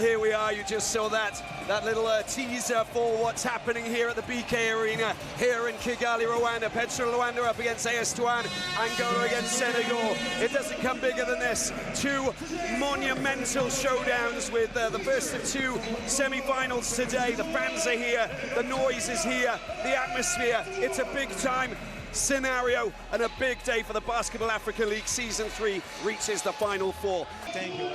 here we are. You just saw that little teaser for what's happening here at the BK Arena here in Kigali, Rwanda. Petro Luanda up against AS Douanes, Angola against Senegal. It doesn't come bigger than this. Two monumental showdowns with the first of two semi-finals today. The fans are here, the noise is here, the atmosphere. It's a big-time scenario and a big day for the Basketball Africa League. Season 3 reaches the Final Four. Thank you.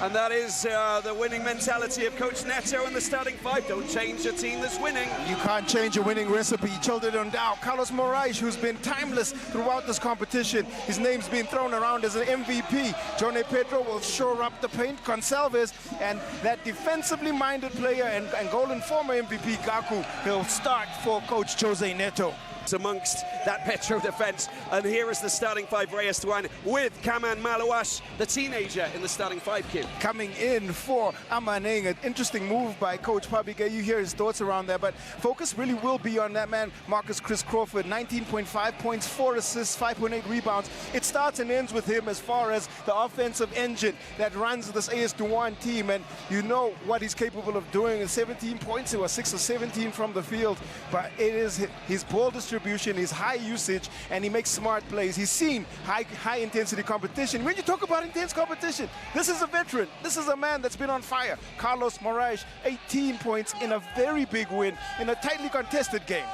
And that is the winning mentality of Coach Neto and the starting five. Don't change a team that's winning. You can't change a winning recipe. Children on down. Carlos Moraes, who's been timeless throughout this competition. His name's been thrown around as an MVP. Johnny Petro will shore up the paint. Consalves and that defensively minded player and Angolan former MVP Gaku, he'll start for Coach Jose Neto. Amongst that Petro defense, and here is the starting five for AS Douanes with Kaman Malouash, the teenager, in the starting five. Q coming in for Amaneng. An interesting move by Coach Pabike. You hear his thoughts around there, but focus really will be on that man Marcus Chris Crawford. 19.5 points, 4 assists, 5.8 rebounds. It starts and ends with him as far as the offensive engine that runs this AS Douanes team, and you know what he's capable of doing. 17 points, or 6 or 17 from the field, but it is his ball distribution, his high usage, and he makes smart plays. He's seen high intensity competition. When you talk about intense competition, this is a veteran. This is a man that's been on fire. Carlos Moraes, 18 points in a very big win in a tightly contested game.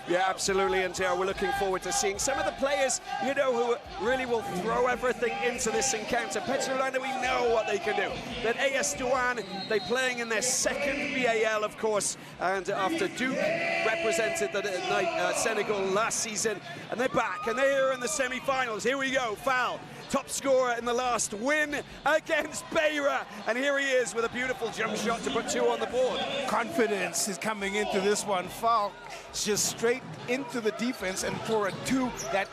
Yeah, absolutely, and we're looking forward to seeing some of the players, you know, who really will throw everything into this encounter. Petro Luanda, we know what they can do. But AS Douanes, they're playing in their second BAL, of course, and after Duke represented the Senegal last season, and they're back, and they're here in the semi-finals. Here we go, foul. Top scorer in the last win against Beira, and here he is with a beautiful jump shot to put 2 on the board. Confidence is coming into this one. Foul just straight into the defense, and for a 2 that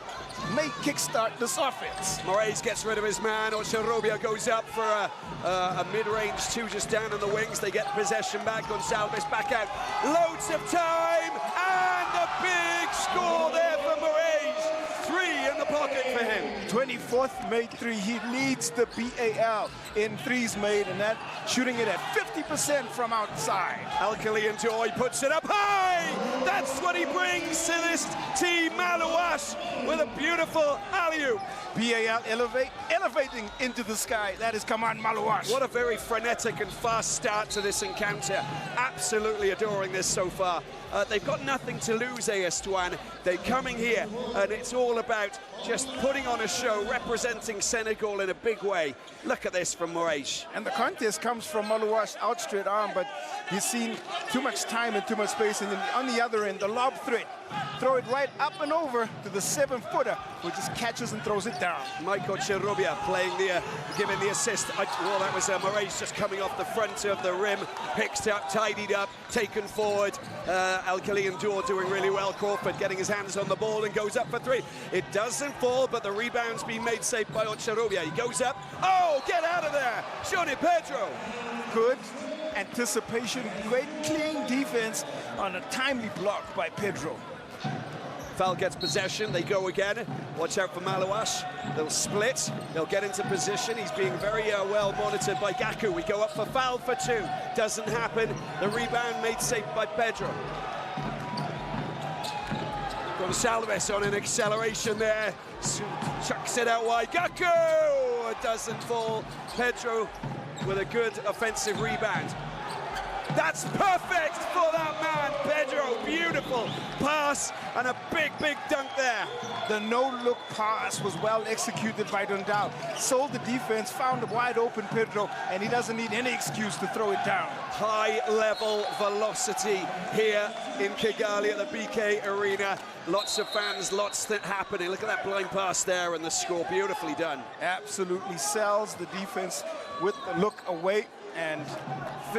may kickstart this offense. Moraes gets rid of his man. Ocharobia goes up for a mid-range 2 just down in the wings. They get possession back. Gonsalves back out. Loads of time, and a big score there for Moraes. 3 in the pocket for him. 24th made 3. He leads the BAL in threes made, and that shooting it at 50% from outside. Ahly and Joy puts it up high. That's what he brings to this team. Malouash with a beautiful alley-oop. BAL elevating into the sky. That is Kaman Malouash. What a very frenetic and fast start to this encounter. Absolutely adoring this so far. They've got nothing to lose, AS Douanes. They're coming here, and it's all about just putting on a show, representing Senegal in a big way. Look at this from Moraes. And the contest comes from Malouash's outstretched arm, but he's seen too much time and too much space. And then on the other end, the lob threat. Throw it right up and over to the 7-footer, who just catches and throws it down. Michael Cherubia playing giving the assist. Well, that was Moraes just coming off the front of the rim, picked up, tidied up, taken forward. Ahly and Joy doing really well. Crawford getting his hands on the ball and goes up for 3. It doesn't fall, but the rebound's been made safe by Ocharobia. He goes up. Oh, get out of there! Johnny Petro. Good anticipation, great clean defense on a timely block by Petro. Foul gets possession, they go again. Watch out for Malouash. They'll split, they'll get into position. He's being very well monitored by Gaku. We go up for foul for 2. Doesn't happen. The rebound made safe by Pedro. Gonsalves on an acceleration there. Chucks it out wide. Gaku! It doesn't fall. Pedro with a good offensive rebound. That's perfect for that man, Pedro. Beautiful pass and a big, big dunk there. The no-look pass was well executed by Dundal. Sold the defense, found a wide-open Petro, and he doesn't need any excuse to throw it down. High-level velocity here in Kigali at the BK Arena. Lots of fans, lots happening. Look at that blind pass there and the score. Beautifully done. Absolutely sells the defense with the look away and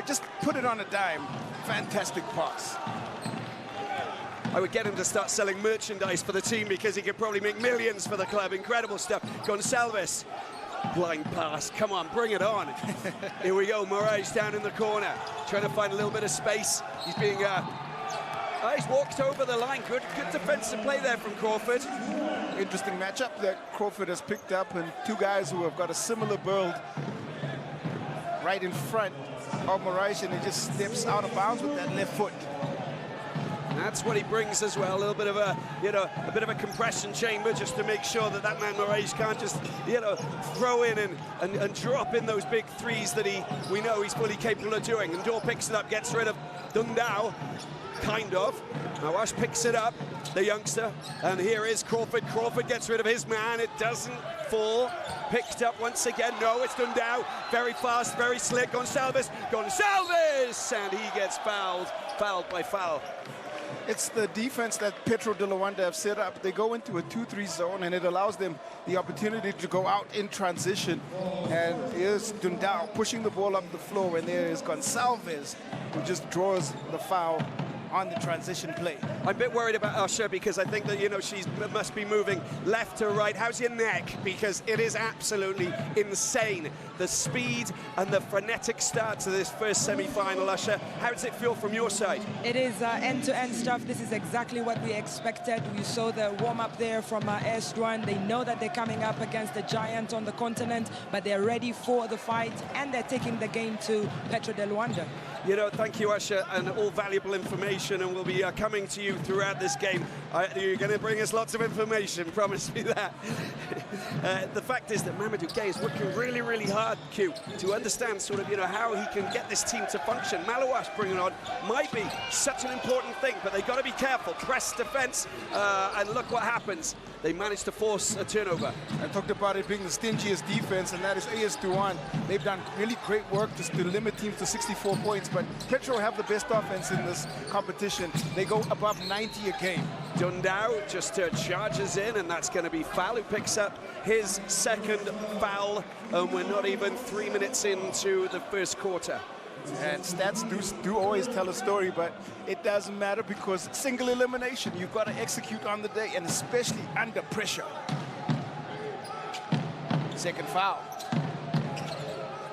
just put it on a dime. Fantastic pass. I would get him to start selling merchandise for the team because he could probably make millions for the club. Incredible stuff. Gonsalves, blind pass. Come on, bring it on. Here we go. Moraes down in the corner, trying to find a little bit of space. He's being he's walked over the line. Good defensive play there from Crawford. Interesting matchup that Crawford has picked up, and 2 guys who have got a similar build. right in front of Moraes, and he just steps out of bounds with that left foot. That's what he brings as well, a little bit of a, a bit of a compression chamber just to make sure that that man Moraes can't just, throw in and drop in those big threes that we know he's fully capable of doing. And Dor picks it up, gets rid of Dundao, kind of. Nawash picks it up, the youngster, and here is Crawford. Crawford gets rid of his man, it doesn't fall. Picked up once again, no, it's Dundao. Very fast, very slick, Gonçalves, and he gets fouled by foul. It's the defense that Petro de Luanda have set up. They go into a 2-3 zone, and it allows them the opportunity to go out in transition. And here's Dundao pushing the ball up the floor, and there is Gonçalves, who just draws the foul on the transition play. I'm a bit worried about Usher because I think that, she must be moving left to right. How's your neck? Because it is absolutely insane. The speed and the frenetic start to this first semi-final, Usher. How does it feel from your side? It is end-to-end stuff. This is exactly what we expected. We saw the warm-up there from AS Douanes. They know that they're coming up against the giant on the continent, but they're ready for the fight, and they're taking the game to Petro de Luanda. Thank you, Usher, and all valuable information, and we'll be coming to you throughout this game. You're going to bring us lots of information, promise me that. The fact is that Mamadou Gueye is working really, really hard, Q, to understand sort of, how he can get this team to function. Malawash bringing on might be such an important thing, but they've got to be careful. Press defense, and look what happens. They managed to force a turnover. I talked about it being the stingiest defense, and that is AS Douanes. They've done really great work just to limit teams to 64 points, but Petro have the best offense in this competition. They go above 90 a game. Dundao just charges in, and that's going to be foul, who picks up his second foul, and we're not even 3 minutes into the first quarter. And stats do always tell a story, but it doesn't matter because single elimination, you've got to execute on the day, and especially under pressure. Second foul.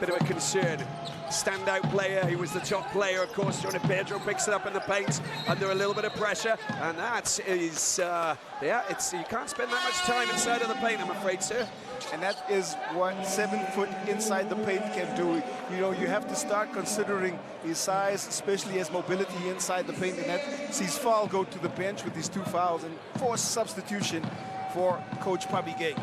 Bit of a concern. Standout player, he was the top player, of course. Pedro picks it up in the paint under a little bit of pressure, and that is, you can't spend that much time inside of the paint, I'm afraid, sir. And that is what 7 foot inside the paint can do. You have to start considering his size, especially his mobility inside the paint, and that sees Fall go to the bench with these 2 fouls and force substitution for Coach Pabigay.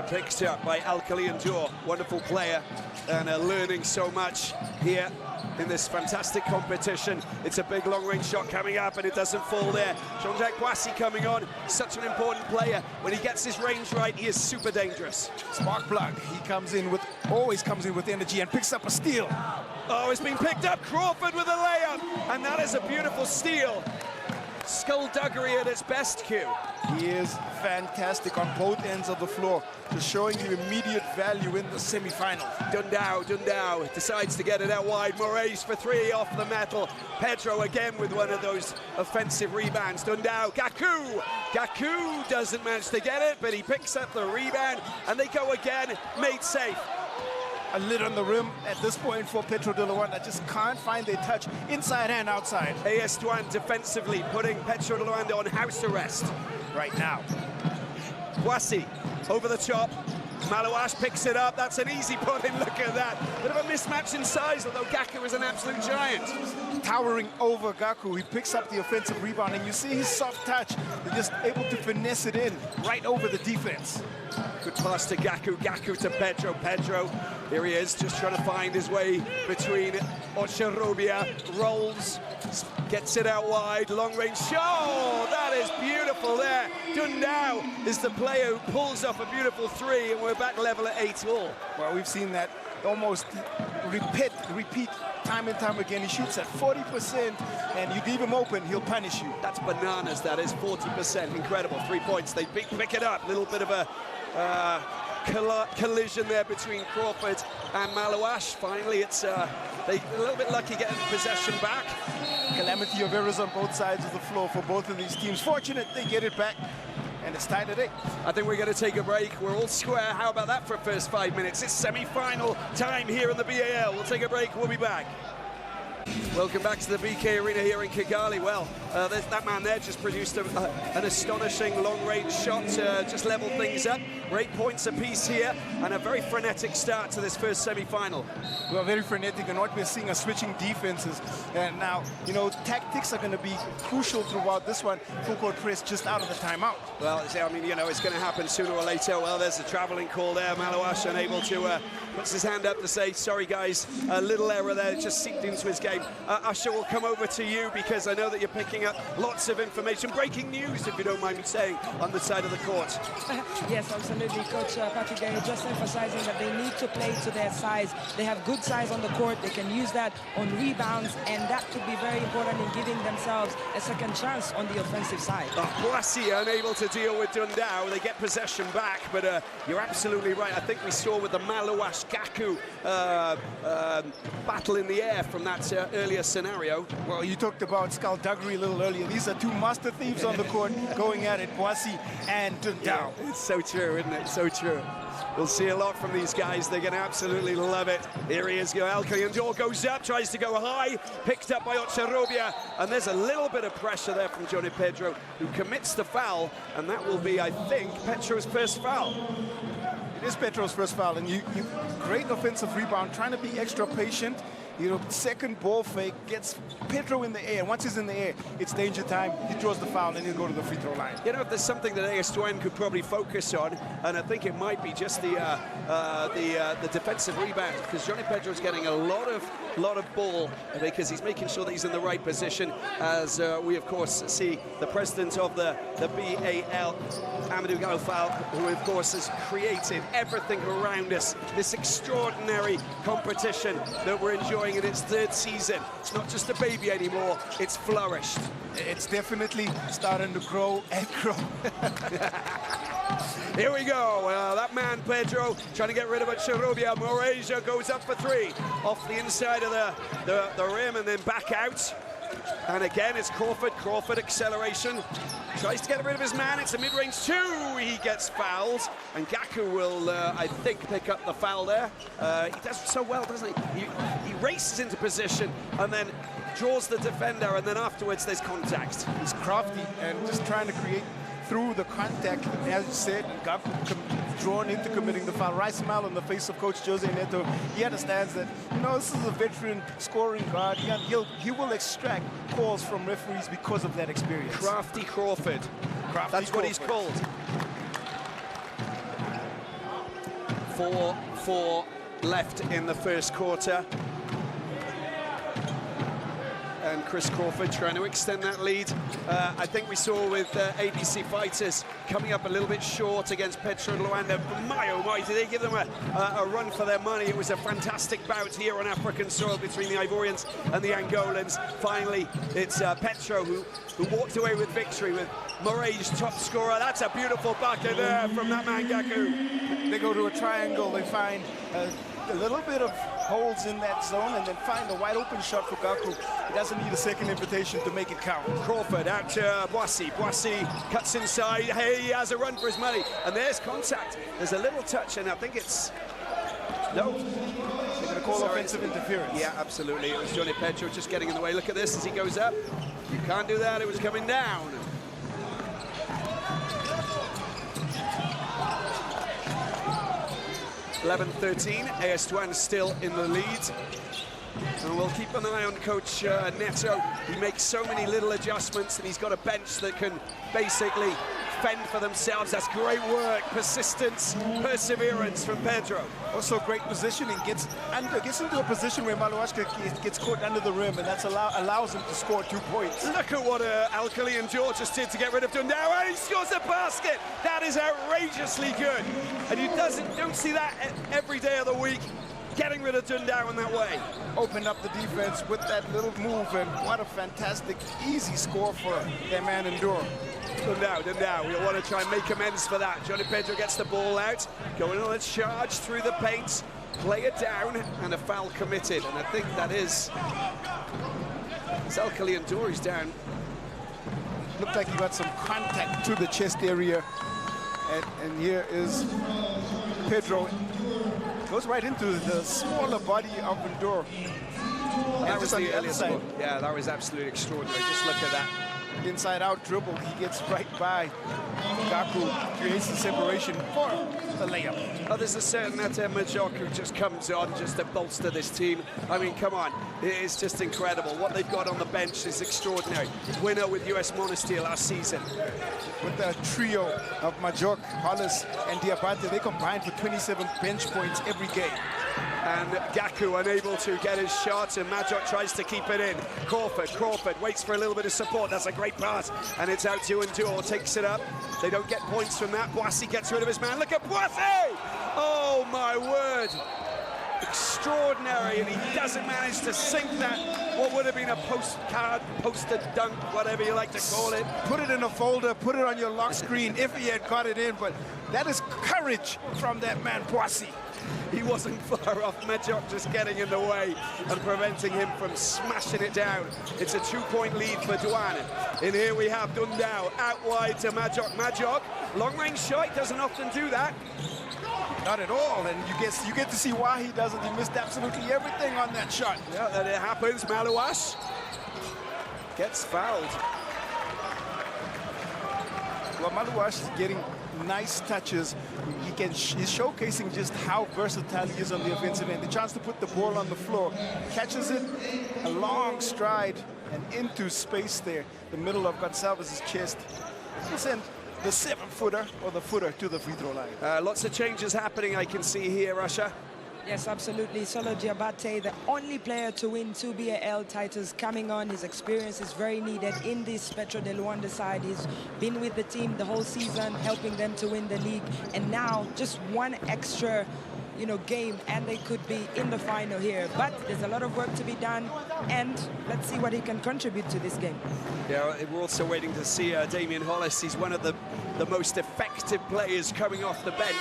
Picked up by Alkali and Dor, wonderful player, and learning so much here in this fantastic competition. It's a big long-range shot coming up, and it doesn't fall there. Jean-Jacques Boissy coming on, such an important player. When he gets his range right, he is super dangerous. Spark plug, always comes in with energy and picks up a steal. Oh, it's been picked up, Crawford with a layup, and that is a beautiful steal. Skullduggery at its best, Q. He is fantastic on both ends of the floor, just showing you immediate value in the semi-finals. Dundao decides to get it out wide. Moraes for 3 off the metal. Petro again with one of those offensive rebounds. Dundao, Gaku doesn't manage to get it, but he picks up the rebound, and they go again, made safe. A lid on the rim at this point for Petro de Luanda. Just can't find their touch inside and outside. AS Douanes defensively putting Petro de Luanda on house arrest right now. Boissy over the top. Malawash picks it up. That's an easy put-in. Look at that. Bit of a mismatch in size, although Gaku is an absolute giant. Towering over Gaku, he picks up the offensive rebound, and you see his soft touch. They're just able to finesse it in right over the defense. Good pass to Gaku to Petro. Here he is, just trying to find his way between Ocharobia, rolls, gets it out wide, long-range shot. That is beautiful there. Dundao is the player who pulls off a beautiful 3, and we're back level at 8-all. Well, we've seen that almost repeat time and time again. He shoots at 40%, and you leave him open, he'll punish you. That's bananas, that is 40%. Incredible, 3 points. They pick it up. A little bit of a collision there between Crawford and Malawash. Finally, it's a little bit lucky getting possession back. Calamity of errors on both sides of the floor for both of these teams. Fortunate they get it back, and it's tied at 8. I think we're going to take a break. We're all square. How about that for first 5 minutes? It's semi-final time here in the BAL. We'll take a break. We'll be back. Welcome back to the BK Arena here in Kigali. Well, That man there just produced an astonishing long-range shot, just leveled things up. 8 points apiece here, and a very frenetic start to this first semi-final. Well, very frenetic, and what we're seeing are switching defenses. And now, you know, tactics are going to be crucial throughout this one. Full court press just out of the timeout. Well, I mean, you know, it's going to happen sooner or later. Well, there's a travelling call there. Malawash unable to puts his hand up to say, sorry, guys, a little error there. It just seeped into his game. Usher, will come over to you because I know that you're picking up lots of information. Breaking news, if you don't mind me saying, on the side of the court. Yes, absolutely. Coach Patrick just emphasizing that they need to play to their size. They have good size on the court. They can use that on rebounds, and that could be very important in giving themselves a second chance on the offensive side. Boissy unable to deal with Dundao. They get possession back, but you're absolutely right. I think we saw with the Malawash Gaku battle in the air from that earlier scenario. Well, you talked about skullduggery a little earlier. These are two master thieves on the court going at it, Boissy and Dundao. Yeah, it's so true, isn't it? So true. We'll see a lot from these guys. They're going to absolutely love it. Here he is. Ahly goes up, tries to go high, picked up by Ocharobia, and there's a little bit of pressure there from Johnny Petro, who commits the foul, and that will be, I think, Petro's first foul. It is Petro's first foul, and you great offensive rebound, trying to be extra patient. You know, second ball fake gets Petro in the air. Once he's in the air, it's danger time. He draws the foul, and he'll go to the free throw line. You know, if there's something that AS Douanes could probably focus on, and I think it might be just the defensive rebound, because Johnny Petro's getting a lot of ball because he's making sure that he's in the right position. As we of course see the president of the BAL, Amadou Galfal, who of course has created everything around us. This extraordinary competition that we're enjoying in its third season. It's not just a baby anymore, it's flourished. It's definitely starting to grow and grow. Here we go. That man, Petro, trying to get rid of it. Charobia. Moreja goes up for three. Off the inside of the rim and then back out. And again, it's Crawford. Crawford acceleration. Tries to get rid of his man. It's a mid-range two. He gets fouled. And Gaku will, I think, pick up the foul there. He does so well, doesn't he? He races into position and then draws the defender. And then afterwards, there's contact. He's crafty and just trying to create through the contact. As you said, Gaku drawn into committing the foul. Right smile on the face of Coach Jose Neto. He understands that, you know, this is a veteran scoring guard. He will extract calls from referees because of that experience. Crafty Crawford. That's what he's called. 4-4 left in the first quarter. And Chris Crawford trying to extend that lead. I think we saw with ABC Fighters coming up a little bit short against Petro and Luanda. My oh my, did they give them a run for their money? It was a fantastic bout here on African soil between the Ivorians and the Angolans. Finally, it's Petro who walked away with victory with More's top scorer. That's a beautiful bucket there from that man, Gaku. They go to a triangle. They find a little bit of holes in that zone and then find a wide open shot for Gaku. He doesn't need a second invitation to make it count. Crawford out to Boissy. Boissy cuts inside. Hey, he has a run for his money. And there's contact. There's a little touch, and I think it's... No. They're going to call offensive interference. Yeah, absolutely. It was Johnny Petro just getting in the way. Look at this as he goes up. You can't do that. It was coming down. (11-13). AS Douanes still in the lead. And we'll keep an eye on Coach Neto. He makes so many little adjustments, and he's got a bench that can basically fend for themselves. That's great work, persistence, perseverance from Petro. Also great positioning, gets into a position where Malawash gets caught under the rim, and that allows him to score 2 points. Look at what Alkali and George just did to get rid of Dundao, and he scores a basket. That is outrageously good, and you don't see that every day of the week. Getting rid of Dundao in that way. Opened up the defense with that little move, and what a fantastic, easy score for their man Enduro. Dundao, we'll want to try and make amends for that. Johnny Petro gets the ball out, going on a charge through the paint, play it down, and a foul committed. And I think that is... Alkali and Dory's down. Looked like he got some contact to the chest area. And here is Petro. Goes right into the smaller body of Enduro. That was the earliest one. Yeah, that was absolutely extraordinary. Just look at that. inside-out dribble. He gets right by Gaku, creates the separation for the layup. Oh, there's a certain Majok who just comes on just to bolster this team. I mean, come on, it is just incredible. What they've got on the bench is extraordinary. Winner with US Monastir last season. With the trio of Majok, Hollis, and Diabate, they combined for 27 bench points every game. And Gaku unable to get his shot, and Majok tries to keep it in. Crawford waits for a little bit of support. That's a great pass, and it's out to Endure, takes it up. They don't get points from that. Boissy gets rid of his man. Look at Boissy! Oh my word! Extraordinary, and he doesn't manage to sink that, what would have been a poster dunk, whatever you like to call it. Put it in a folder, put it on your lock screen if he had got it in, but that is courage from that man, Boissy. He wasn't far off. Majok just getting in the way and preventing him from smashing it down. It's a 2-point lead for Douanes. And here we have Dundao out wide to Majok. Majok, long-range shot, doesn't often do that. Not at all, and you get to see why he doesn't. He missed absolutely everything on that shot. Yeah, and it happens. Malouash gets fouled. Well, Malouash is getting nice touches. He's showcasing just how versatile he is on the offensive end. The chance to put the ball on the floor, catches it, a long stride, and into space there, the middle of Gonsalves' chest. He'll send the 7-footer or the footer to the free throw line. Lots of changes happening, I can see here, Russia. Yes, absolutely. Solo Diabate, the only player to win 2 BAL titles coming on. His experience is very needed in this Petro de Luanda side. He's been with the team the whole season, helping them to win the league. And now just one extra, game, and they could be in the final here. But there's a lot of work to be done, and let's see what he can contribute to this game. Yeah, we're also waiting to see Damian Hollis. He's one of the most effective players coming off the bench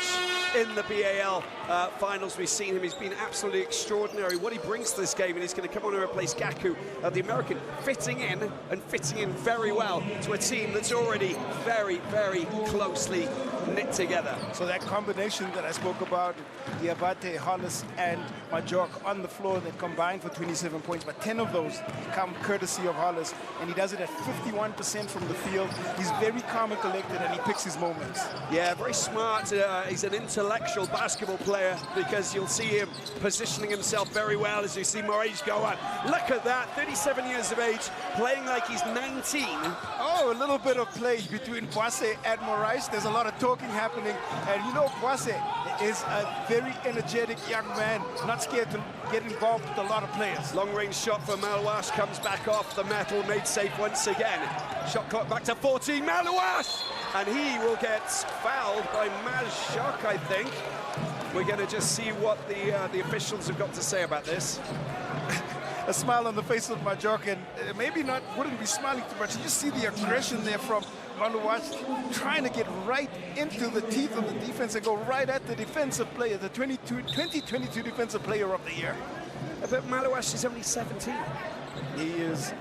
in the BAL finals. We've seen him. He's been absolutely extraordinary. What he brings to this game, and he's going to come on and replace Gaku, the American, fitting in very well to a team that's already very, very closely knit together. So that combination that I spoke about, Diabate, Hollis, and Majok on the floor, that combined for 27 points, but 10 of those come courtesy of Hollis, and he does it at 51% from the field. He's very calm and collected, and he picks his moments. Yeah, very smart. He's an intellectual basketball player, because you'll see him positioning himself very well as you see Moraes go on. Look at that, 37 years of age, playing like he's 19. Oh, a little bit of play between Boissy and Moraes. There's a lot of talking happening, and Boissy is a very energetic young man, not scared to get involved with a lot of players. Long-range shot for Malouash comes back off the metal, made safe once again. Shot clock back to 14, Malouash! And he will get fouled by Majok, I think. We're going to just see what the officials have got to say about this. A smile on the face of Majok, and maybe wouldn't be smiling too much. You just see the aggression there from Malouash, trying to get right into the teeth of the defense and go right at the defensive player, the 2022 Defensive Player of the Year. But Malouash is only 17. He is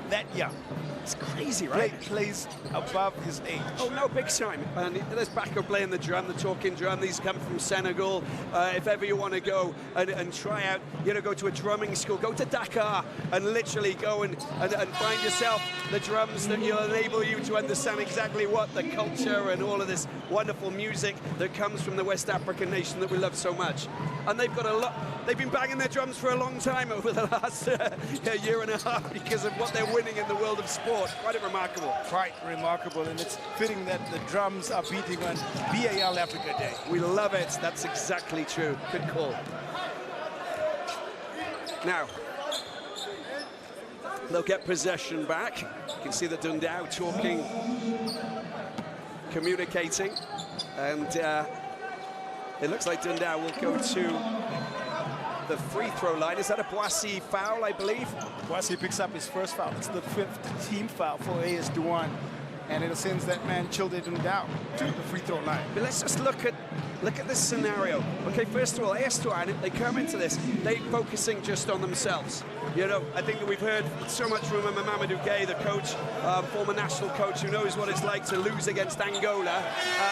that young. It's crazy, right? Plays above his age. Oh, no, big time. And there's Bako playing the drum, the talking drum. These come from Senegal. If ever you want to go and try out, go to a drumming school, go to Dakar and literally go and find yourself the drums that will enable you to understand exactly what the culture and all of this wonderful music that comes from the West African nation that we love so much. And they've got a lot. They've been banging their drums for a long time over the last year and a half because of what they're winning in the world of sport. Quite remarkable. Quite remarkable, and it's fitting that the drums are beating on BAL-Africa Day. We love it. That's exactly true. Good call. Now, they'll get possession back. You can see the Dundao talking, communicating, and it looks like Dundao will go to the free throw line. Is that a Boissy foul, I believe? Boissy picks up his first foul. It's the 5th team foul for AS Douanes, and it sends that man Childe Dundao to the free throw line. But let's just look at this scenario. Okay, first of all, AS Douanes, they come into this, they focusing just on themselves. I think that we've heard so much from Mamadou Gueye, the coach, former national coach, who knows what it's like to lose against Angola.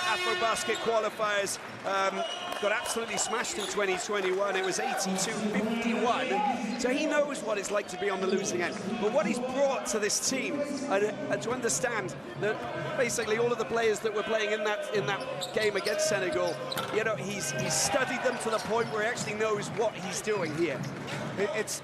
AfroBasket qualifiers. got absolutely smashed in 2021. It was 82-51. So he knows what it's like to be on the losing end. But what he's brought to this team, and to understand that basically all of the players that were playing in that game against Senegal, you know, he's studied them to the point where he actually knows what he's doing here. It's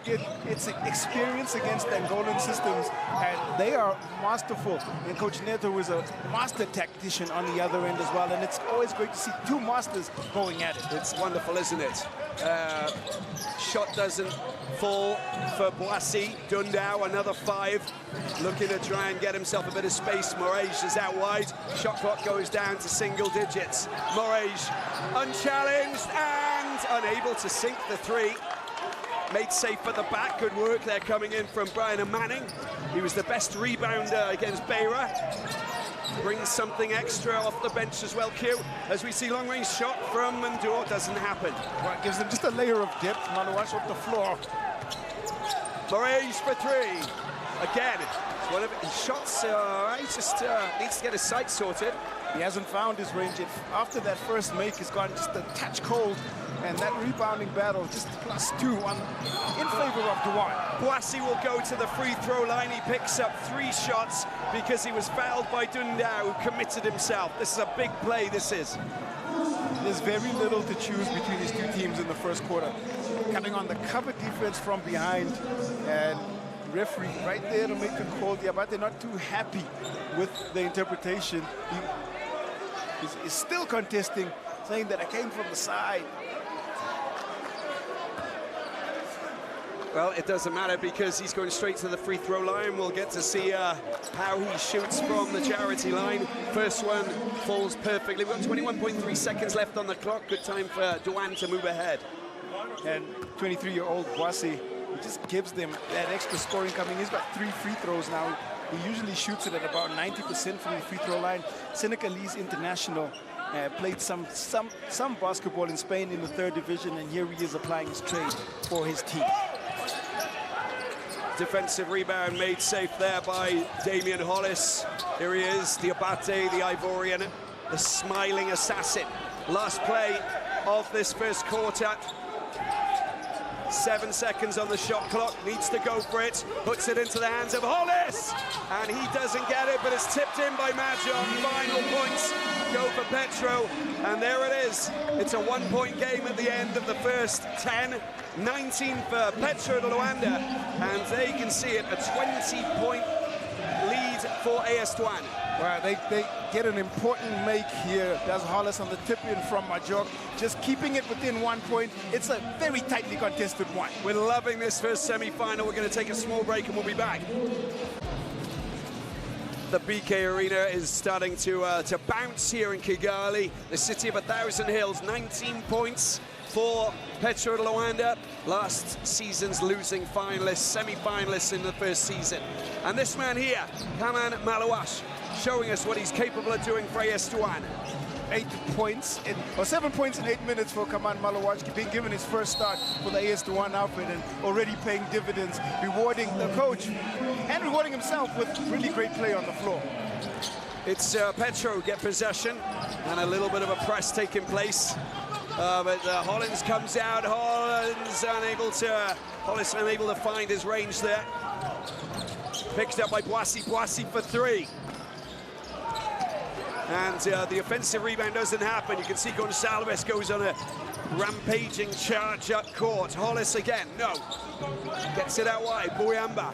experience against Angolan systems, and they are masterful. And Coach Neto is a master tactician on the other end as well, and it's always great to see two masters going at it. It's wonderful, isn't it? Shot doesn't fall for Boissy. Dundao, another 5, looking to try and get himself a bit of space. Moraes is out wide. Shot clock goes down to single digits. Moraes unchallenged and unable to sink the 3. Made safe at the back. Good work there coming in from Brian Manning. He was the best rebounder against Beira. Brings something extra off the bench as well, Q. As we see long-range shot from Mandour, doesn't happen. Right, gives them just a layer of depth. Malouache off the floor. Moraes for 3. Again, one of his shots, he just needs to get his sight sorted. He hasn't found his range yet. After that first make, he's gone just a touch cold. And that rebounding battle, just +2 in favor of Douanes. Boissy will go to the free throw line. He picks up 3 shots because he was fouled by Dundao, who committed himself. This is a big play, this is. There's very little to choose between these two teams in the first quarter. Coming on the cover defense from behind, and referee right there to make the call. Yeah, but they're not too happy with the interpretation. He's still contesting, saying that I came from the side. Well, it doesn't matter because he's going straight to the free throw line. We'll get to see how he shoots from the charity line. First one falls perfectly. We've got 21.3 seconds left on the clock. Good time for Douanes to move ahead. And 23-year-old Boissy, he just gives them that extra scoring coming. He's got 3 free throws now. He usually shoots it at about 90% from the free throw line. Senegalese international. Played some basketball in Spain in the 3rd division, and here he is applying his trade for his team. Defensive rebound made safe there by Damien Hollis. Here he is, Diabate, the Ivorian, the smiling assassin. Last play of this first quarter. 7 seconds on the shot clock, needs to go for it, puts it into the hands of Hollis, and he doesn't get it, but it's tipped in by Majon. Final points go for Petro, and there it is. It's a 1-point game at the end of the first 10. 19 for Petro de Luanda, and they can see it, a 20-point lead for AS Douanes. Well, they get an important make here. That's Hollis on the tip-in from Majok, just keeping it within 1 point. It's a very tightly contested one. We're loving this first semi-final. We're going to take a small break and we'll be back. The BK Arena is starting to bounce here in Kigali, the city of 1,000 hills. 19 points for Petro de Luanda, last season's losing finalists, semi-finalists in the first season. And this man here, Kaman Malouache, showing us what he's capable of doing for AS Douanes. 7 points in 8 minutes for Kaman Malouache, being given his first start for the AS Douanes outfit and already paying dividends, rewarding the coach and rewarding himself with really great play on the floor. It's Petro get possession and a little bit of a press taking place. But Hollins comes out. Hollis unable to find his range there. Picked up by Boissy. Boissy for 3. And the offensive rebound doesn't happen. You can see Gonçalves goes on a rampaging charge up court. Hollis again, no. Gets it out wide. Bouyamba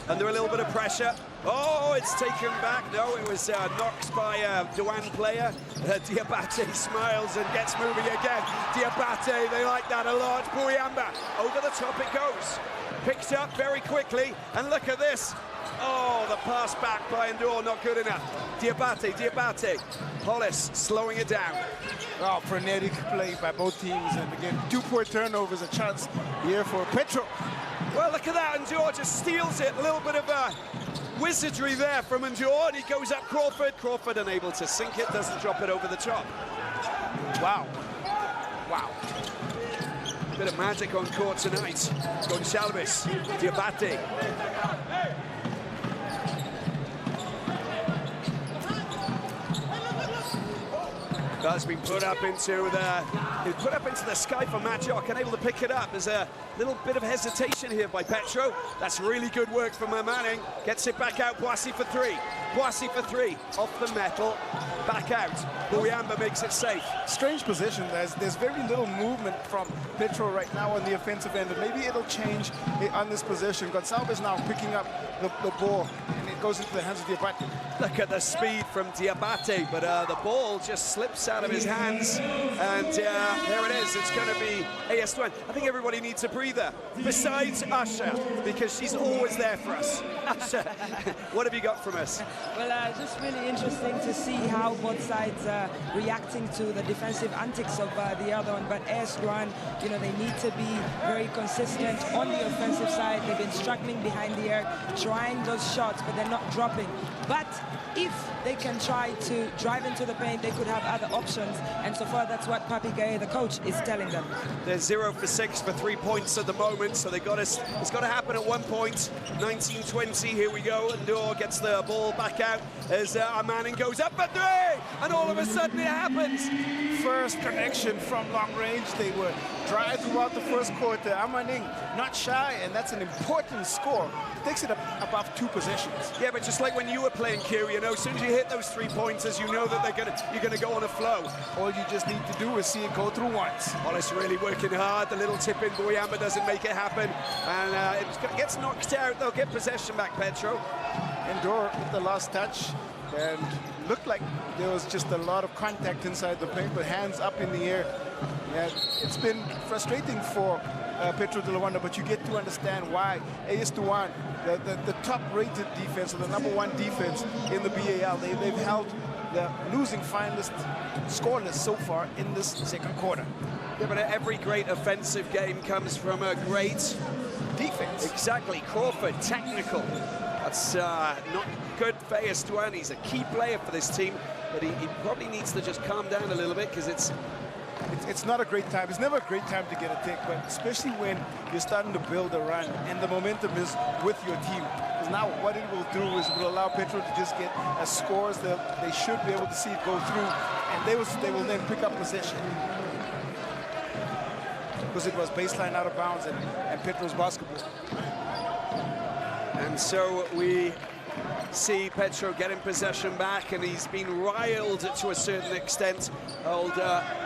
under a little bit of pressure. Oh, it's taken back. No, it was knocked by a Douanes player. Diabate smiles and gets moving again. Diabate, they like that a lot. Bouyamba, over the top it goes. Picked up very quickly, and look at this. Oh, the pass back by Ndour, not good enough. Diabate. Hollis slowing it down. Oh, frenetic play by both teams, and again, 2 poor turnovers, a chance here for Petro. Well, look at that, Ndour just steals it. A little bit of wizardry there from Ndour, and he goes up Crawford. Crawford unable to sink it, doesn't drop it over the top. Wow. Bit of magic on court tonight. Gonçalves, Diabate. That's been put up into the sky for Majok, unable to pick it up. There's a little bit of hesitation here by Petro. That's really good work from Manning. Gets it back out. Boissy for three. Boissy for three. Off the metal. Back out. Luanda makes it safe. Strange position. There's very little movement from Petro right now on the offensive end, and maybe it'll change on this position. Gonçalves now picking up the ball, and it goes into the hands of Diabate. Look at the speed from Diabate, but the ball just slips out of his hands, and there it is. It's going to be AS Douanes. I think everybody needs a breather, besides Asha, because she's always there for us. Asha, what have you got from us? Well, just really interesting to see how both sides are reacting to the defensive antics of the other one. But AS Douanes, you know, they need to be very consistent on the offensive side. They've been struggling behind the arc, trying those shots, but they're not dropping. But if they can try to drive into the paint, they could have other options. And so far, that's what Papi Gaye, the coach, is telling them. They're 0 for 6 for 3 points at the moment, so it's got to happen at 1 point. 19-20, here we go. Ndor gets the ball back out as Manning goes up for three, and all of a sudden it happens. First connection from long range. They were dry throughout the first quarter. Manning not shy, and that's an important score. Takes it up above 2 possessions. Yeah, but just like when you were playing Q, you know, as soon as you hit those 3 pointers, you know that you're gonna go on a flow. All you just need to do is see it go through once. Wallace really working hard. The little tip in, Boyamba doesn't make it happen, and it gets knocked out. They'll get possession back, Petro. Ndor with the last touch, and looked like there was just a lot of contact inside the paint, but hands up in the air. Yeah, it's been frustrating for Petro de Luanda, but you get to understand why AS Douanes, the top-rated defense, or the #1 defense in the BAL, they've held the losing finalist scoreless so far in this second quarter. Yeah, but every great offensive game comes from a great defense. Exactly. Crawford, technical. That's not good for AS Douanes. He's a key player for this team, but he probably needs to just calm down a little bit, because it's not a great time. It's never a great time to get a take, but especially when you're starting to build a run and the momentum is with your team. Because now what it will do is it will allow Petro to just get scores that they should be able to see it go through, and they will then pick up possession. Because it was baseline out of bounds and Petro's basketball. And so we see Petro getting possession back, and he's been riled to a certain extent. Old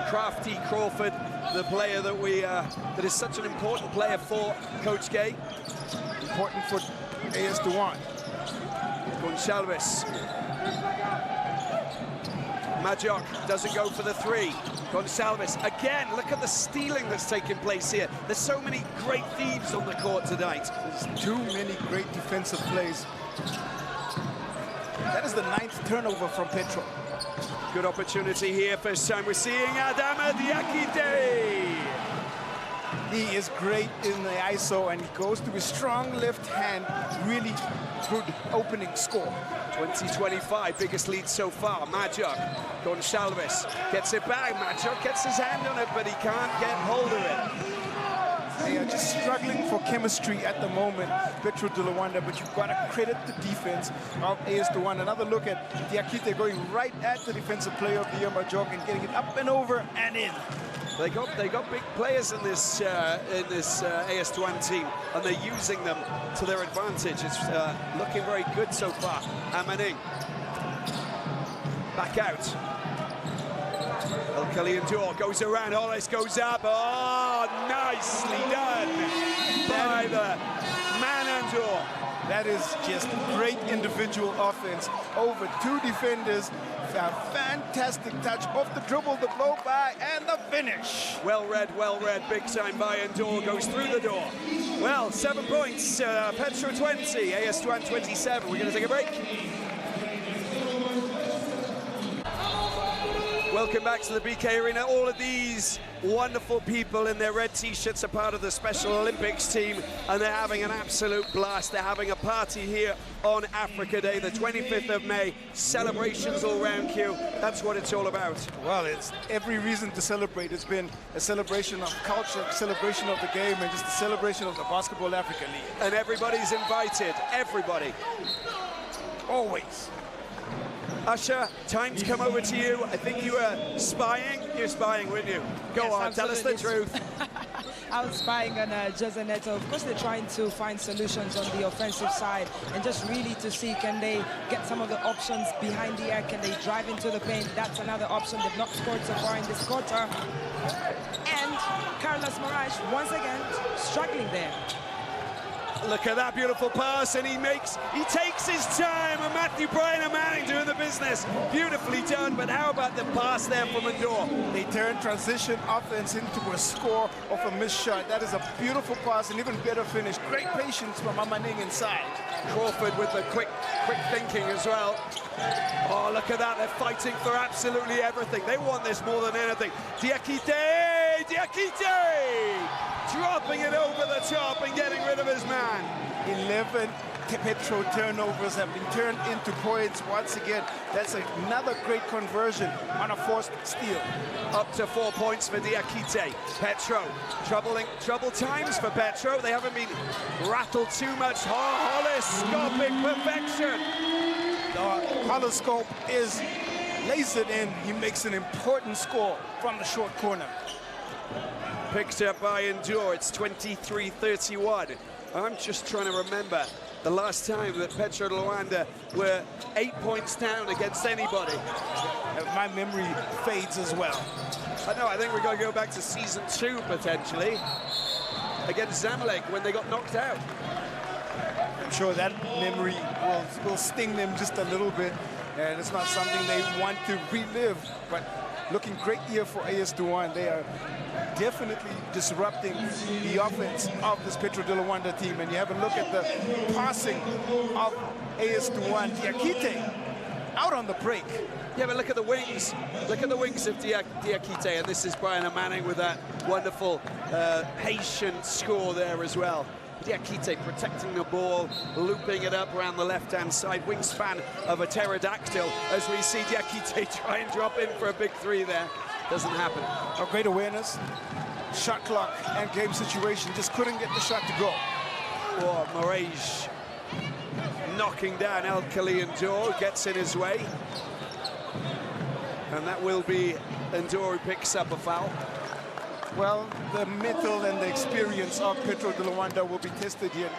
crafty Crawford, the player that is such an important player for Coach Gaye. Important for AS Douanes. Gonçalves. Majok doesn't go for the three. Gonçalves again. Look at the stealing that's taking place here. There's so many great thieves on the court tonight. There's too many great defensive plays. That is the 9th turnover from Petro. Good opportunity here. First time we're seeing Adama Diakite. He is great in the ISO, and he goes to his strong left hand. Really good opening score. 20-25, biggest lead so far. Majok, Gonçalves gets it back. Majok gets his hand on it, but he can't get hold of it. They are just struggling for chemistry at the moment, Petro de Luanda, but you've got to credit the defense of AS Douanes. Another look at Diakite going right at the defensive player of the year, Majok, and getting it up and over and in. They got big players in this AS Douanes team, and they're using them to their advantage. It's looking very good so far. Manning back out. El Kaliandor goes around. Hollis goes up. Oh, nicely done by the Manandor. That is just great individual offense over 2 defenders. A fantastic touch off the dribble, the blow by, and the finish. Well read, big time by Ndor, goes through the door. Well, 7 points, Petro 20, AS Douanes 27. We're going to take a break. Welcome back to the BK Arena. All of these wonderful people in their red t-shirts are part of the Special Olympics team, and they're having an absolute blast. They're having a party here on Africa Day, the 25th of May. Celebrations all round, Q. That's what it's all about. Well, it's every reason to celebrate. It's been a celebration of culture, a celebration of the game, and just a celebration of the Basketball Africa League. And everybody's invited, everybody. Always. Usher, time to come over to you. I think you were spying. You're spying, weren't you? Go Yes, on, tell us the truth. I was spying on Jose Neto. Of course, they're trying to find solutions on the offensive side and just really to see, can they get some of the options behind the arc? Can they drive into the paint? That's another option. They've not scored so far in this quarter. And Carlos Moraes, once again, struggling there. Look at that beautiful pass, and he takes his time, and Matthew Bryan and Manning doing the business. Beautifully done, but how about the pass there from Andor? They turn transition offense into a score of a missed shot. That is a beautiful pass, and even better finish. Great patience from Manning inside. Crawford with the quick thinking as well. Oh, look at that, they're fighting for absolutely everything. They want this more than anything. Diakite! Dropping it over the top and getting rid of his man. 11 Petro turnovers have been turned into points once again. That's another great conversion on a forced steal. Up to 4 points for Diakite. Petro, trouble times for Petro. They haven't been rattled too much. Oh, holoscopic perfection. The holoscope is lasered in. He makes an important score from the short corner. Picked up by Endure. It's 23-31. I'm just trying to remember the last time that Petro Luanda were 8 points down against anybody. My memory fades as well. I know, I think we're going to go back to season 2 potentially against Zamalek when they got knocked out. I'm sure that memory will sting them just a little bit, and it's not something they want to relive, but looking great here for AS Douanes. They are definitely disrupting the offense of this Petro de Luanda team. And you have a look at the passing of AS Douanes. Diakite out on the break. Yeah, but look at the wings. Look at the wings of Diakite. And this is Bryan Manning with that wonderful patient score there as well. Diakite protecting the ball, looping it up around the left-hand side, wingspan of a pterodactyl, as we see Diakite try and drop in for a big three there. Doesn't happen. A great awareness, shot clock and game situation, just couldn't get the shot to go. Oh, Moraes knocking down El-Khali Endor, gets in his way. And that will be Endor who picks up a foul. Well, the mental and the experience of Petro de Luanda will be tested here.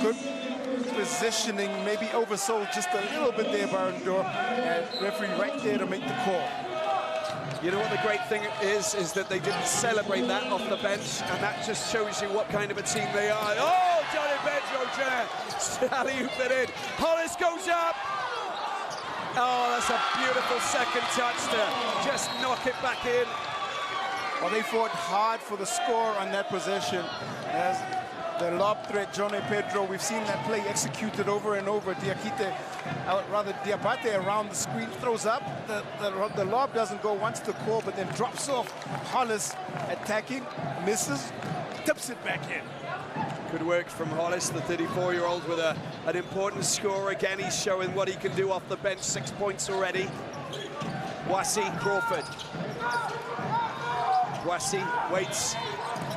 Good positioning, maybe oversold just a little bit there by Endor, and referee right there to make the call. You know what the great thing is that they didn't celebrate that off the bench, and that just shows you what kind of a team they are. Oh, Johnny Petro trying to alley-oop it in. Hollis goes up. Oh, that's a beautiful second touch to just knock it back in. Well, they fought hard for the score on that possession. As the lob threat, Johnny Petro, we've seen that play executed over and over. Diabate around the screen, throws up. The lob doesn't go once to call, but then drops off. Hollis attacking, misses, tips it back in. Good work from Hollis, the 34-year-old, with an important score. Again, he's showing what he can do off the bench. 6 points already. Wasi Crawford. Wasi waits.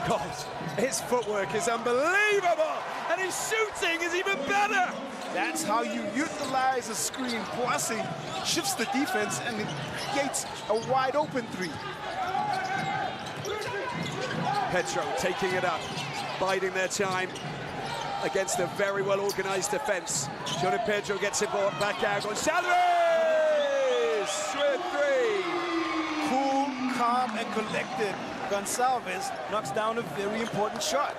God, his footwork is unbelievable, and his shooting is even better. That's how you utilize a screen. Wasi shifts the defense and it creates a wide open three. Petro taking it up, biding their time against a very well-organized defense. Johnny Petro gets it back out. Gonçalves with three. Cool, calm, and collected. Gonçalves knocks down a very important shot.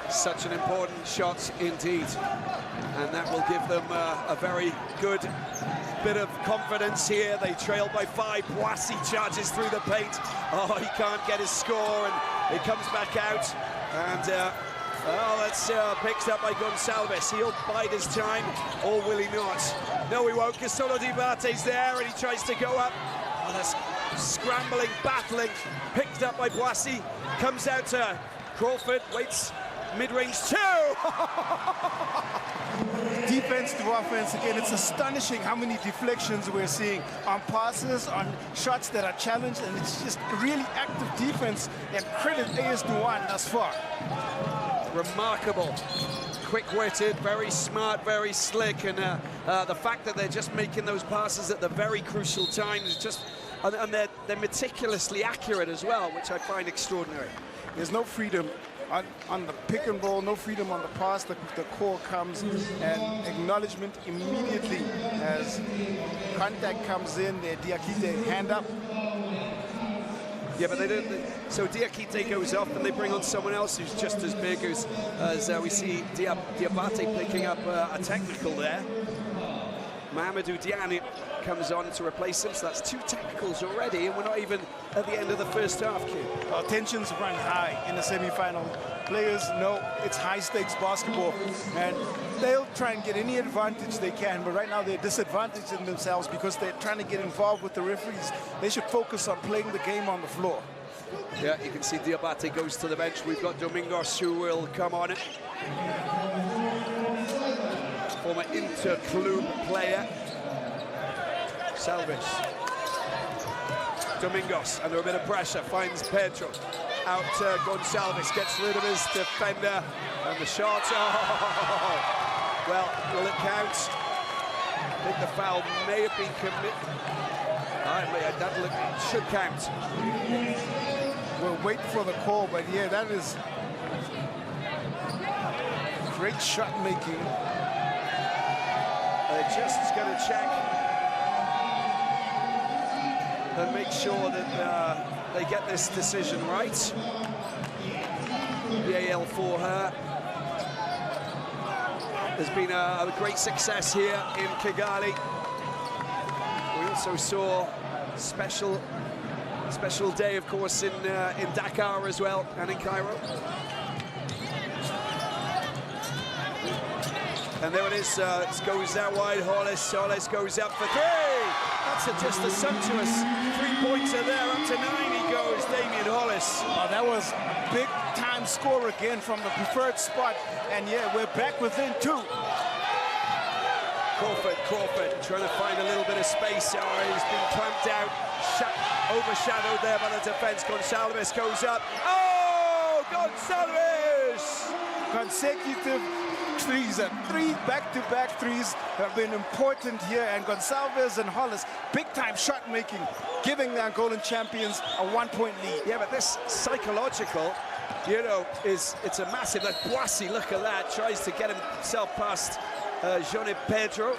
Such an important shot indeed. And that will give them a very good bit of confidence here. They trail by 5. Wasi charges through the paint. Oh, he can't get his score, and it comes back out. And oh, that's picked up by Gonçalves. He'll bide his time, or will he not? No, he won't, because Solo Diabate's there, and he tries to go up. Oh, that's scrambling, battling, picked up by Boissy, comes out to Crawford, waits, mid-range 2! Defense to offense again. It's astonishing how many deflections we're seeing on passes, on shots that are challenged, and it's just really active defense, and credit AS Douanes thus far. Remarkable. quick-witted, very smart, very slick, and the fact that they're just making those passes at the very crucial times, and they're meticulously accurate as well, which I find extraordinary. There's no freedom on the pick and roll, no freedom on the pass. The call comes and acknowledgement immediately as contact comes in. Diakite hand up. Yeah, but they don't. So Diakite goes off, and they bring on someone else who's just as big as we see Diabate picking up a technical there. Mahamadou Diani comes on to replace him, so that's 2 technicals already, and we're not even at the end of the first half, Q. Well, tensions run high in the semi-final. Players know it's high-stakes basketball, and they'll try and get any advantage they can, but right now they're disadvantaged in themselves because they're trying to get involved with the referees. They should focus on playing the game on the floor. Yeah, you can see Diabate goes to the bench. We've got Domingos who will come on. Former inter-club player. Salves. Domingos under a bit of pressure, finds Petro. Out Gonçalves, gets rid of his defender, and the shot. Oh! Well, will it count? I think the foul may have been committed. That should count. We'll wait for the call, but yeah, that is great shot making. They're just going to check and make sure that they get this decision right. BAL for her. There's been a great success here in Kigali. We also saw special day, of course, in Dakar as well, and in Cairo. And there it is, it goes out wide, Hollis goes up for 3! That's just a sumptuous 3-pointer there, up to 9 he goes, Damian Hollis. Oh, that was a big-time score again from the preferred spot, and yeah, we're back within 2. Crawford trying to find a little bit of space. Oh, he's been clamped out, overshadowed there by the defense. Gonçalves goes up. Oh, Gonçalves! Consecutive threes, and 3 back-to-back threes have been important here, and Gonçalves and Hollis, big-time shot making, giving the Angolan champions a 1-point lead. Yeah, but this psychological, you know, it's a massive. Like Boissy, look at that, tries to get himself past Johnny Petro,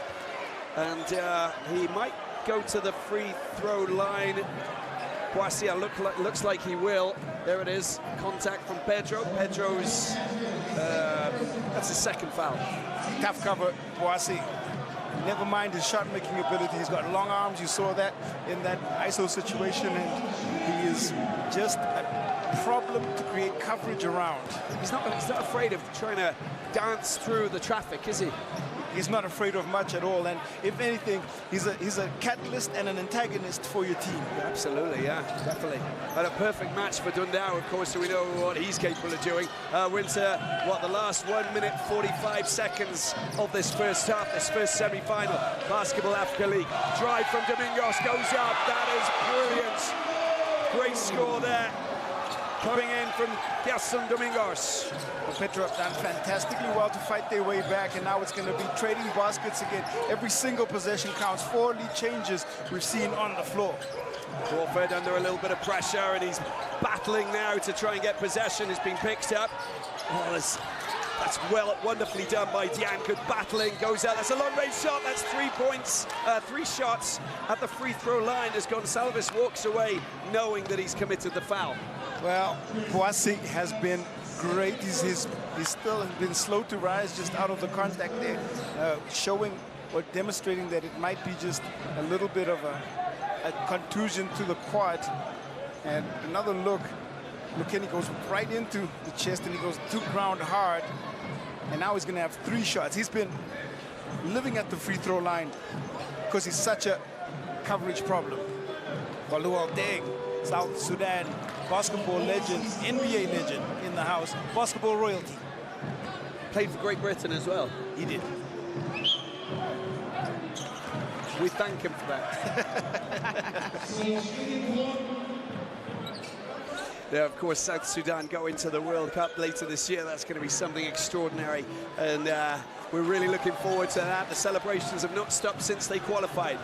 and he might go to the free throw line. Boissy looks like he will. There it is, contact from Petro. Pedro's, that's his second foul. Tough cover, Boissy. Never mind his shot-making ability. He's got long arms. You saw that in that ISO situation, and he is just a problem to create coverage around. He's not afraid of trying to dance through the traffic, is he? He's not afraid of much at all, and if anything, he's a catalyst and an antagonist for your team. Absolutely, yeah, definitely. And a perfect match for Dundao, of course, so we know what he's capable of doing. We're into, the last 1 minute, 45 seconds of this first half, this first semi-final. BAL-Africa League. Drive from Domingos, goes up, that is brilliant. Great score there. Coming in from Gerson Domingos. Petro have done fantastically well to fight their way back, and now it's going to be trading baskets again. Every single possession counts. 4 lead changes we've seen on the floor. Crawford under a little bit of pressure, and he's battling now to try and get possession. Has been picked up. Oh, that's wonderfully done by Diane. Good battling, goes out. That's a long-range shot. That's 3 points, 3 shots at the free throw line as Gonçalves walks away, knowing that he's committed the foul. Well, Boissy has been great. He's still been slow to rise, just out of the contact there, showing or demonstrating that it might be just a little bit of a contusion to the quad. And another look, McKinney goes right into the chest, and he goes to ground hard. And now he's going to have 3 shots. He's been living at the free throw line because he's such a coverage problem. Walual Deng, South Sudan basketball legend, NBA legend in the house, basketball royalty. Played for Great Britain as well. He did. We thank him for that. Yeah, of course, South Sudan go into the World Cup later this year. That's going to be something extraordinary, and we're really looking forward to that. The celebrations have not stopped since they qualified.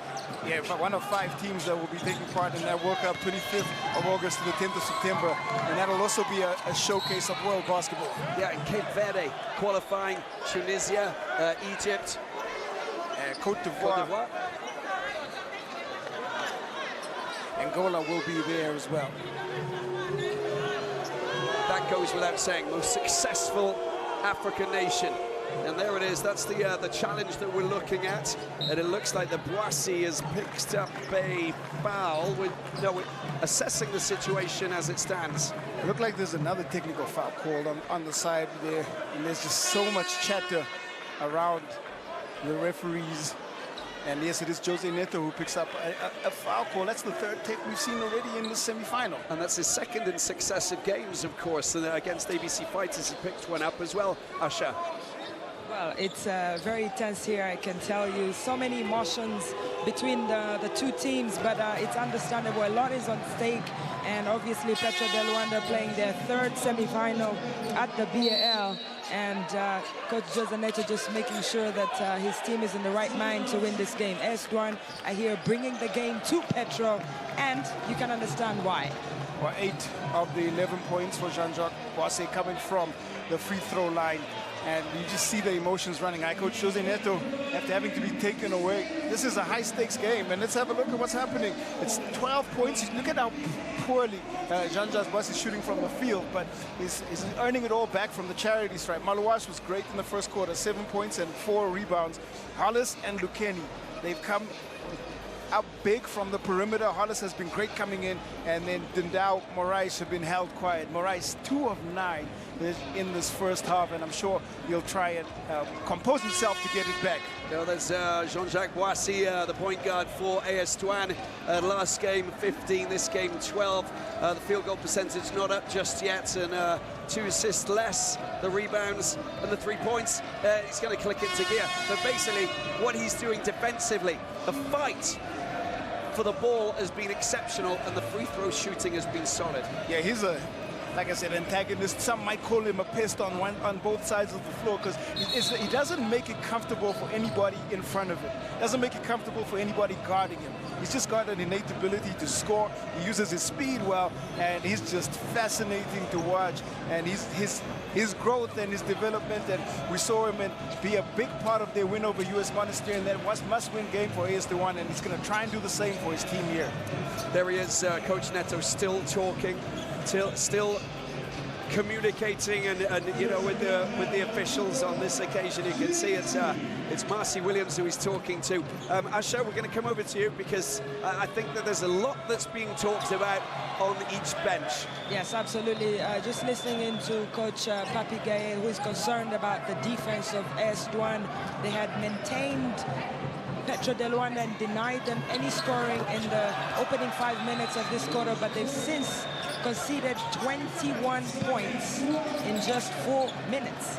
Yeah, but one of 5 teams that will be taking part in that World Cup, 25th of August to the 10th of September, and that'll also be a showcase of world basketball. Yeah, and Cape Verde qualifying, Tunisia, Egypt, Cote d'Ivoire. Angola will be there as well. That goes without saying, most successful African nation. And there it is, that's the challenge that we're looking at. And it looks like the Boissy has picked up a foul. We're assessing the situation as it stands. It looked like there's another technical foul called on the side there. And there's just so much chatter around the referees. And yes, it is Jose Neto who picks up a foul call. That's the 3rd take we've seen already in the semi-final. And that's his 2nd in successive games, of course. And against ABC Fighters, he picked one up as well, Asha. Well, it's very tense here, I can tell you. So many emotions between the 2 teams, but it's understandable. A lot is on stake, and obviously Petro de Luanda playing their 3rd semi-final at the BAL, and Coach Jose Neto just making sure that his team is in the right mind to win this game. AS Douanes are here bringing the game to Petro, and you can understand why. Well, 8 of the 11 points for Jean-Jacques Boissy coming from the free throw line. And you just see the emotions running. Coach Jose Neto, after having to be taken away. This is a high-stakes game, and let's have a look at what's happening. It's 12 points. Look at how poorly Jean-Jacques Boissy is shooting from the field, but he's earning it all back from the charity stripe. Malouache was great in the first quarter, 7 points and 4 rebounds. Hollis and Lukeni, they've come out big from the perimeter. Hollis has been great coming in, and then Dindao, Moraes have been held quiet. Moraes, 2 of 9 in this first half, and I'm sure he'll try and compose himself to get it back. Now there's Jean-Jacques Boissy, the point guard for AS Douanes. Last game 15, this game 12. The field goal percentage not up just yet, and 2 assists less, the rebounds and the 3 points. He's going to click into gear. But basically, what he's doing defensively, the fight for the ball has been exceptional, and the free throw shooting has been solid. Yeah, he's a, like I said, antagonist. Some might call him a pest on both sides of the floor, because he doesn't make it comfortable for anybody in front of him. Doesn't make it comfortable for anybody guarding him. He's just got an innate ability to score. He uses his speed well, and he's just fascinating to watch. And his growth and his development, and we saw him be a big part of their win over US Monastir, and that was must-win game for AS Douanes, and he's going to try and do the same for his team here. There he is, Coach Neto, still talking, still communicating, and you know, with the officials on this occasion. You can see it's Marcy Williams who he's talking to. Asha, we're going to come over to you, because I think that there's a lot that's being talked about on each bench. Yes, absolutely. Just listening into Coach Papi Gaye, who is concerned about the defense of AS Douanes. They had maintained Petro de Luanda and denied them any scoring in the opening 5 minutes of this quarter, but they've since conceded 21 points in just 4 minutes.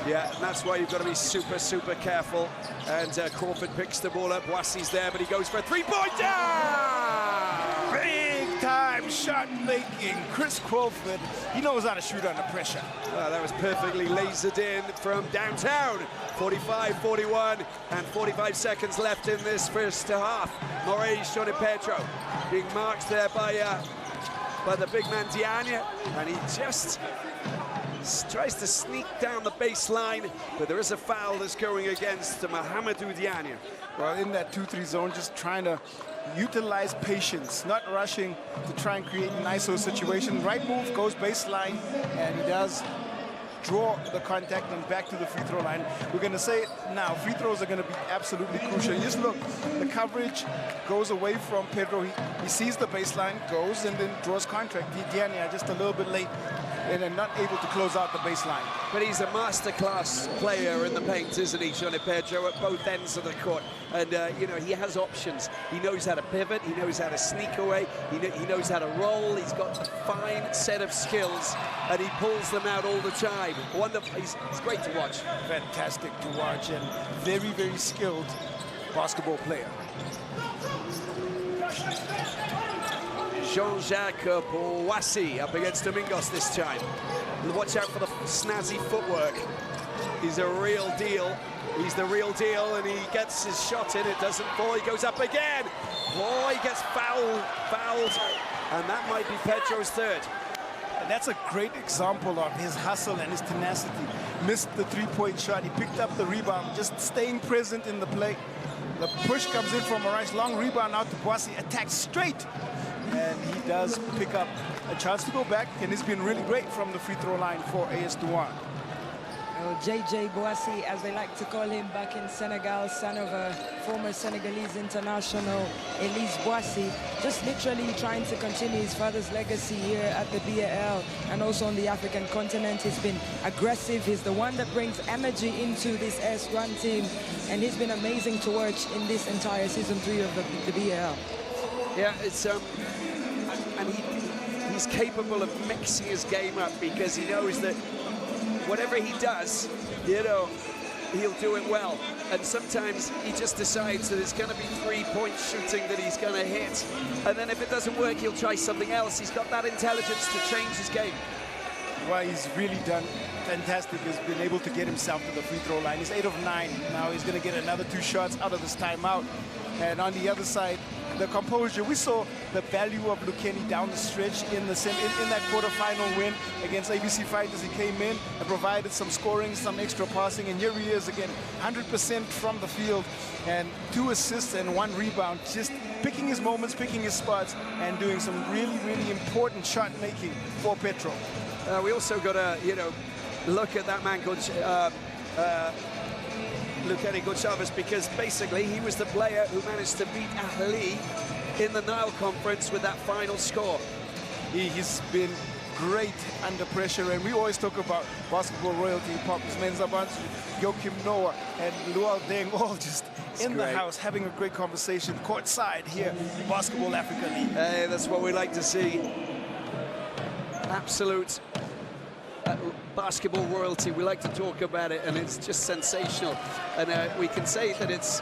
Yeah, and that's why you've got to be super, super careful. And Crawford picks the ball up. Boissy's there, but he goes for a three-pointer! Big-time shot-making. Chris Crawford, he knows how to shoot under pressure. That was perfectly lasered in from downtown. 45-41, and 45 seconds left in this first half. Moraes, Johnny Petro, being marked there by the big man Diagne, and he just tries to sneak down the baseline, but there is a foul that's going against Mahamadou Diagne. Well, in that 2-3 zone, just trying to utilize patience, not rushing to try and create an ISO situation. Right move, goes baseline, and he does draw the contact and back to the free throw line. We're going to say it now, free throws are going to be absolutely crucial. You just look, the coverage goes away from Pedro. He sees the baseline, goes, and then draws contact. Diagne just a little bit late, and then not able to close out the baseline. But he's a masterclass player in the paint, isn't he, Johnny Petro, at both ends of the court. And, you know, he has options. He knows how to pivot. He knows how to sneak away. He knows how to roll. He's got a fine set of skills, and he pulls them out all the time. Wonderful. He's great to watch. Fantastic to watch, and very, very skilled basketball player. Jean-Jacques Boissy up against Domingos this time. Watch out for the snazzy footwork. He's a real deal. He's the real deal, and he gets his shot in. It doesn't fall. He goes up again. Oh, he gets fouled, and that might be Petro's third. And that's a great example of his hustle and his tenacity. Missed the three-point shot. He picked up the rebound, just staying present in the play. The push comes in from a nice long rebound out to Boissy, attacks straight. And he does pick up a chance to go back, and he's been really great from the free throw line for AS Douanes. JJ Boissy, as they like to call him back in Senegal, son of a former Senegalese international, Elise Boissy, just literally trying to continue his father's legacy here at the BAL and also on the African continent. He's been aggressive. He's the one that brings energy into this S1 team, and he's been amazing to watch in this entire season 3 of the BAL. Yeah, it's and he's capable of mixing his game up, because he knows that whatever he does, you know, he'll do it well. And sometimes he just decides that it's going to be three-point shooting that he's going to hit. And then if it doesn't work, he'll try something else. He's got that intelligence to change his game. Well, he's really done fantastic. He's been able to get himself to the free throw line. He's 8 of 9. Now he's going to get another 2 shots out of this timeout. And on the other side, the composure. We saw the value of Lukeni down the stretch in that quarterfinal win against ABC Fighters. He came in and provided some scoring, some extra passing, and here he is again, 100% from the field, and 2 assists and 1 rebound, just picking his moments, picking his spots, and doing some really, really important shot making for Petro. We also got to, you know, look at that man called Lukeni Chavez, because basically he was the player who managed to beat Ahly in the Nile Conference with that final score. He's been great under pressure, and we always talk about basketball royalty. Pops Menzabansu, Joachim Noah, and Lual Deng all just in the house having a great conversation courtside here in Basketball Africa League. Hey, that's what we like to see. Absolute basketball royalty. We like to talk about it, and it's just sensational. And we can say that it's,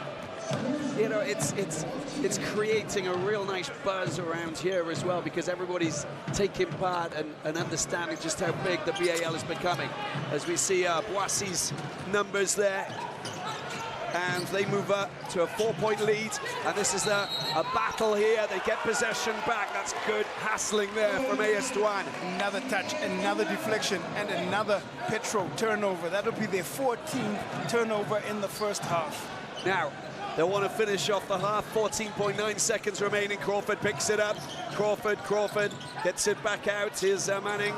you know, it's creating a real nice buzz around here as well, because everybody's taking part and understanding just how big the BAL is becoming. As we see Boissy's numbers there, and they move up to a 4-point lead, and this is a battle here. They get possession back. That's good hassling there from AS Douanes. Another touch, another deflection, and another Petro turnover. That'll be their 14th turnover in the first half. Now, they want to finish off the half. 14.9 seconds remaining. Crawford picks it up. Crawford gets it back out. Here's Manning.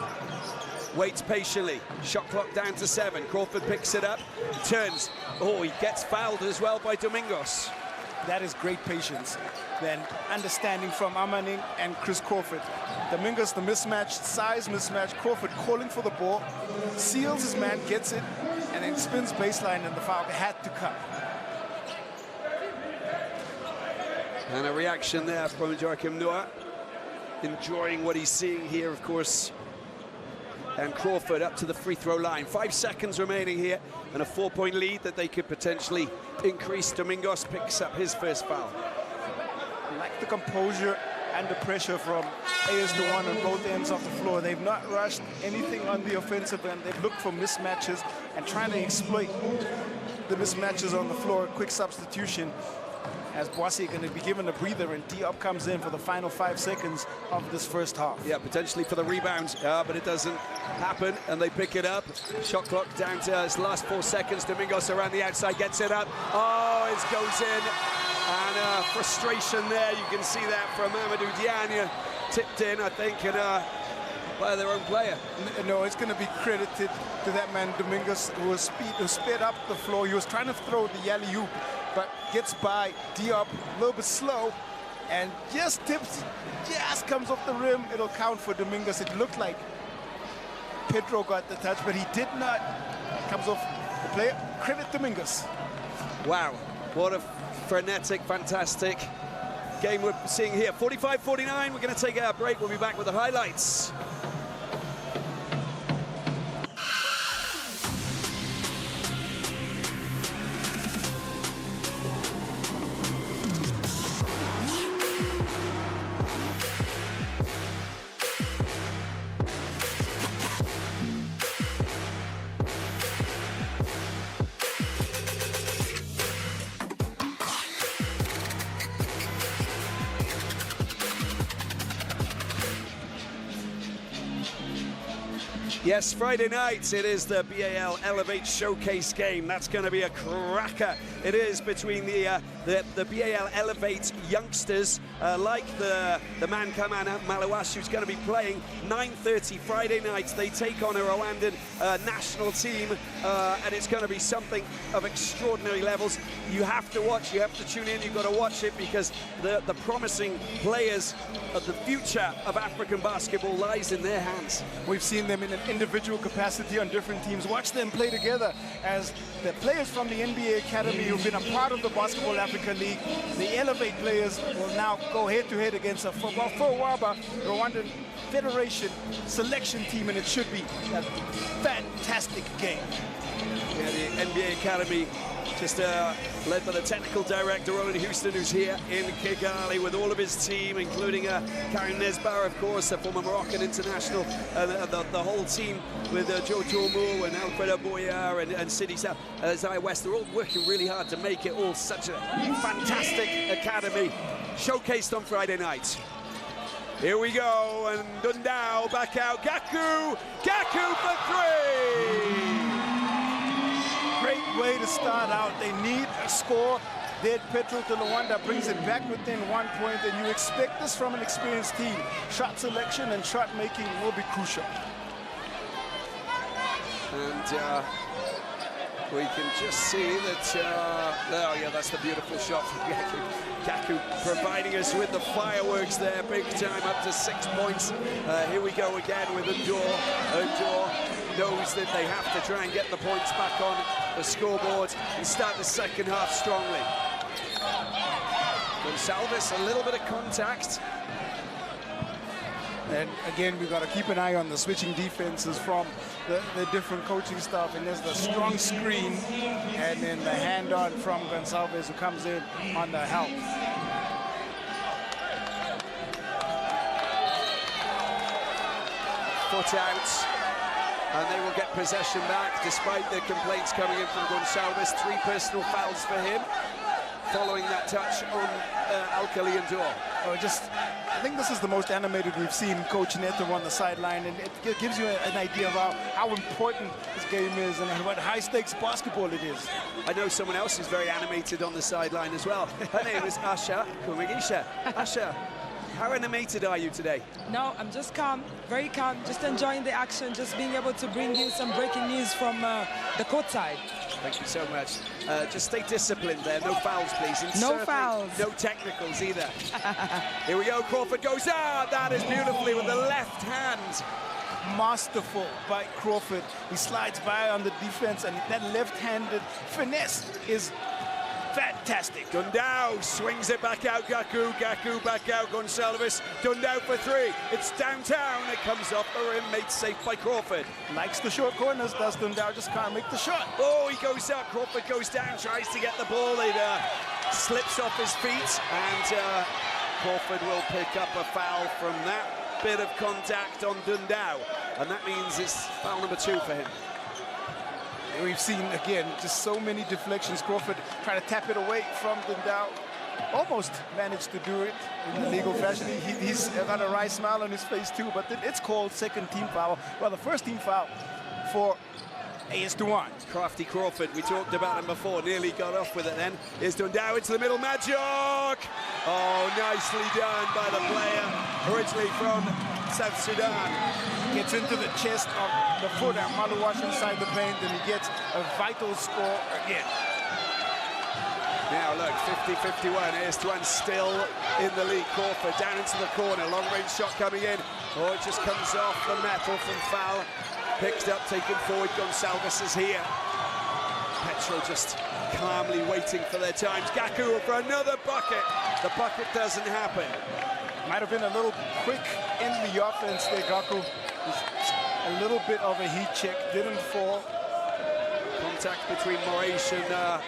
Waits patiently. Shot clock down to 7. Crawford picks it up. Turns. Oh, he gets fouled as well by Domingos. That is great patience. Then understanding from Amaning and Chris Crawford. Domingos, the mismatch, size mismatch. Crawford calling for the ball. Seals his man, gets it, and then spins baseline, and the foul had to come. And a reaction there from Joachim Noah. Enjoying what he's seeing here, of course. And Crawford up to the free throw line. 5 seconds remaining here, and a 4-point lead that they could potentially increase. Domingos picks up his first foul. Like the composure and the pressure from AS Douanes on both ends of the floor. They've not rushed anything on the offensive end. They've looked for mismatches and trying to exploit the mismatches on the floor. Quick substitution, as Boissy going to be given a breather, and Diop comes in for the final 5 seconds of this first half. Yeah, potentially for the rebound, but it doesn't happen, and they pick it up. Shot clock down to its last 4 seconds. Domingos around the outside gets it up. Oh, it goes in, and frustration there. You can see that from Amadou Diagne. Tipped in, I think, and by their own player. No, it's going to be credited to that man Domingos, who sped up the floor. He was trying to throw the alley-oop, but gets by Diop a little bit slow, and just tips, just comes off the rim. It'll count for Domingos. It looked like Petro got the touch, but he did not. Comes off the player. Credit Domingos. Wow, what a frenetic, fantastic game we're seeing here. 45-49, we're going to take a break. We'll be back with the highlights. Yes, Friday night, it is the BAL Elevate Showcase game. That's going to be a cracker. It is between the BAL Elevate youngsters, like the man Kamana Malawash, who's going to be playing 9:30 Friday night. They take on a Rwandan national team, and it's going to be something of extraordinary levels. You have to watch, you have to tune in, you've got to watch it, because the promising players of the future of African basketball lies in their hands. We've seen them in an individual capacity on different teams. Watch them play together as the players from the NBA Academy who've been a part of the Basketball Africa League. The Elevate players will now go head-to-head against a Rwanda Rwandan Federation selection team, and it should be a fantastic game. Yeah, the NBA Academy, just led by the technical director, Roland Houston, who's here in Kigali with all of his team, including Karim Nesbar, of course, a former Moroccan international, and the whole team with Jojo Moore and Alfredo Boyar and Sidi Zai West. They're all working really hard to make it all such a fantastic academy, showcased on Friday night. Here we go, and Dundao back out. Gaku for three! Great way to start out. They need a score. There, Petro to Luanda brings it back within 1 point, and you expect this from an experienced team. Shot selection and shot making will be crucial. And we can just see that, oh yeah, that's the beautiful shot from Gaku. Gaku providing us with the fireworks there, big time, up to 6 points. Here we go again with Endor. Endor knows that they have to try and get the points back on the scoreboard and start the second half strongly. Gonsalves, a little bit of contact. And again, we've got to keep an eye on the switching defenses from the different coaching staff. And there's the strong screen, and then the hand-on from Gonsalves, who comes in on the help. Foot out, and they will get possession back, despite the complaints coming in from Gonsalves. 3 personal fouls for him, following that touch on Alkali and Dor. I think this is the most animated we've seen Coach Neto on the sideline, and it gives you an idea of how important this game is and what high-stakes basketball it is. I know someone else who's very animated on the sideline as well. Her name is Asha Kumigisha. Asha, how animated are you today? No, I'm just calm, very calm, just enjoying the action, just being able to bring you some breaking news from the court side. Thank you so much. Just stay disciplined there. No fouls, please. And no fouls. No technicals either. Here we go. Crawford goes out. That is beautifully with the left hand. Masterful by Crawford. He slides by on the defense, and that left-handed finesse is fantastic. Dundao swings it back out. Gaku back out. Gonsalves. Dundao for 3. It's downtown. It comes off the rim. Made safe by Crawford. Likes the short corners, does Dundao, just can't make the shot. Oh, he goes up. Crawford goes down, tries to get the ball. It slips off his feet, and Crawford will pick up a foul from that bit of contact on Dundao, and that means it's foul number 2 for him. We've seen, again, just so many deflections. Crawford trying to tap it away from Dundao. Almost managed to do it in the legal fashion. He's got a wry smile on his face too, but it's called second team foul. Well, the first team foul for AS Douanes. Crafty Crawford, we talked about him before, nearly got off with it then. Here's Dundao into the middle, Majok! Oh, nicely done by the player, originally from South Sudan. Gets into the chest of the footer, Malawash inside the paint, and he gets a vital score again. Now look, 50-51, AS Douanes still in the lead. Crawford down into the corner, long-range shot coming in. Oh, it just comes off the metal from foul. Picked up, taken forward, Gonsalves is here. Petro just calmly waiting for their times. Gaku for another bucket. The bucket doesn't happen. Might have been a little quick in the offense there, Gaku. A little bit of a heat check, didn't fall. Contact between Moraes and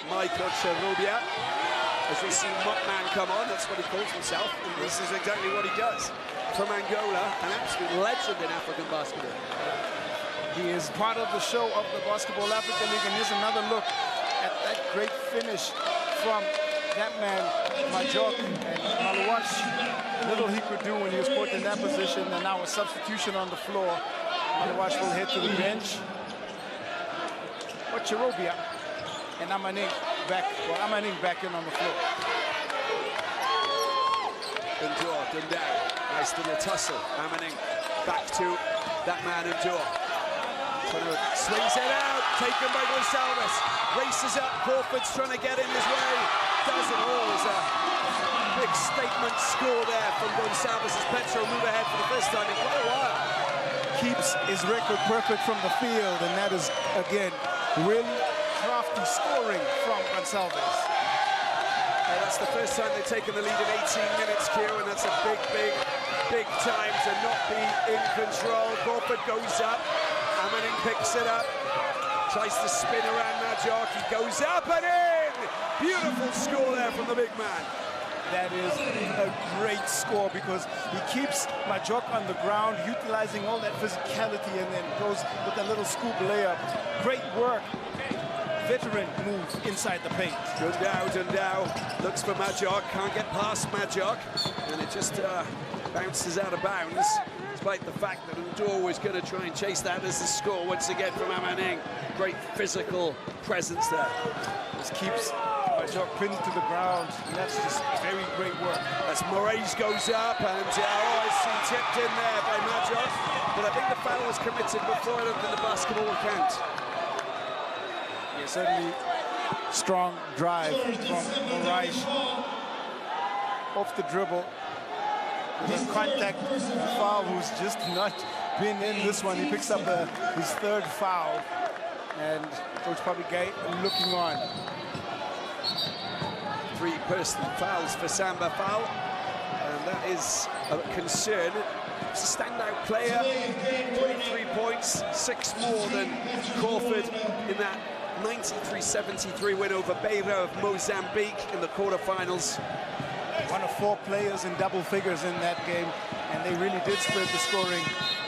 Michael Cherubia. As we see Mopman come on, that's what he calls himself, and this is exactly what he does. From Angola, an absolute legend in African basketball. He is part of the show of the Basketball Africa League, and here's another look at that great finish from that man, Majok, and Malawash. Little he could do when he was put in that position, and now a substitution on the floor. Malawash will head to the bench. Ochirobia and Amaning back. Well, Amaning back in on the floor. Dundao. Nice little tussle. Amaning back to that man Endure. Swings it out, taken by Gonsalves. Races up, Crawford's trying to get in his way. Does it all. There's a big statement score there from Gonsalves as Petro move ahead for the first time in quite a while. Keeps his record perfect from the field, and that is, again, really crafty scoring from Gonsalves. That's the first time they've taken the lead in 18 minutes, Q, and that's a big time to not be in control. Crawford goes up, Amaning picks it up, tries to spin around Majok, he goes up and in! Beautiful score there from the big man. That is a great score because he keeps Majok on the ground, utilizing all that physicality, and then goes with a little scoop layup. Great work. Veteran move inside the paint. Dundao looks for Majok, can't get past Majok, and it just bounces out of bounds, despite the fact that Endure was going to try and chase that as the score once again from Amaning. Great physical presence there. This keeps Majok pinned to the ground, and that's just very great work. As Moraes goes up, and it's tipped in there by Majok, but I think the foul was committed before. I don't think the basketball will count. Yeah, certainly strong drive from Moraes off the dribble. With a contact foul who's just not been in this one. He picks up his third foul, and Coach Pabigay looking on. 3 personal fouls for Samba foul, and that is a concern. It's a standout player, 23 points, 6 more than Crawford in that 93-73 win over Beira of Mozambique in the quarterfinals. One of 4 players in double figures in that game, and they really did spread the scoring.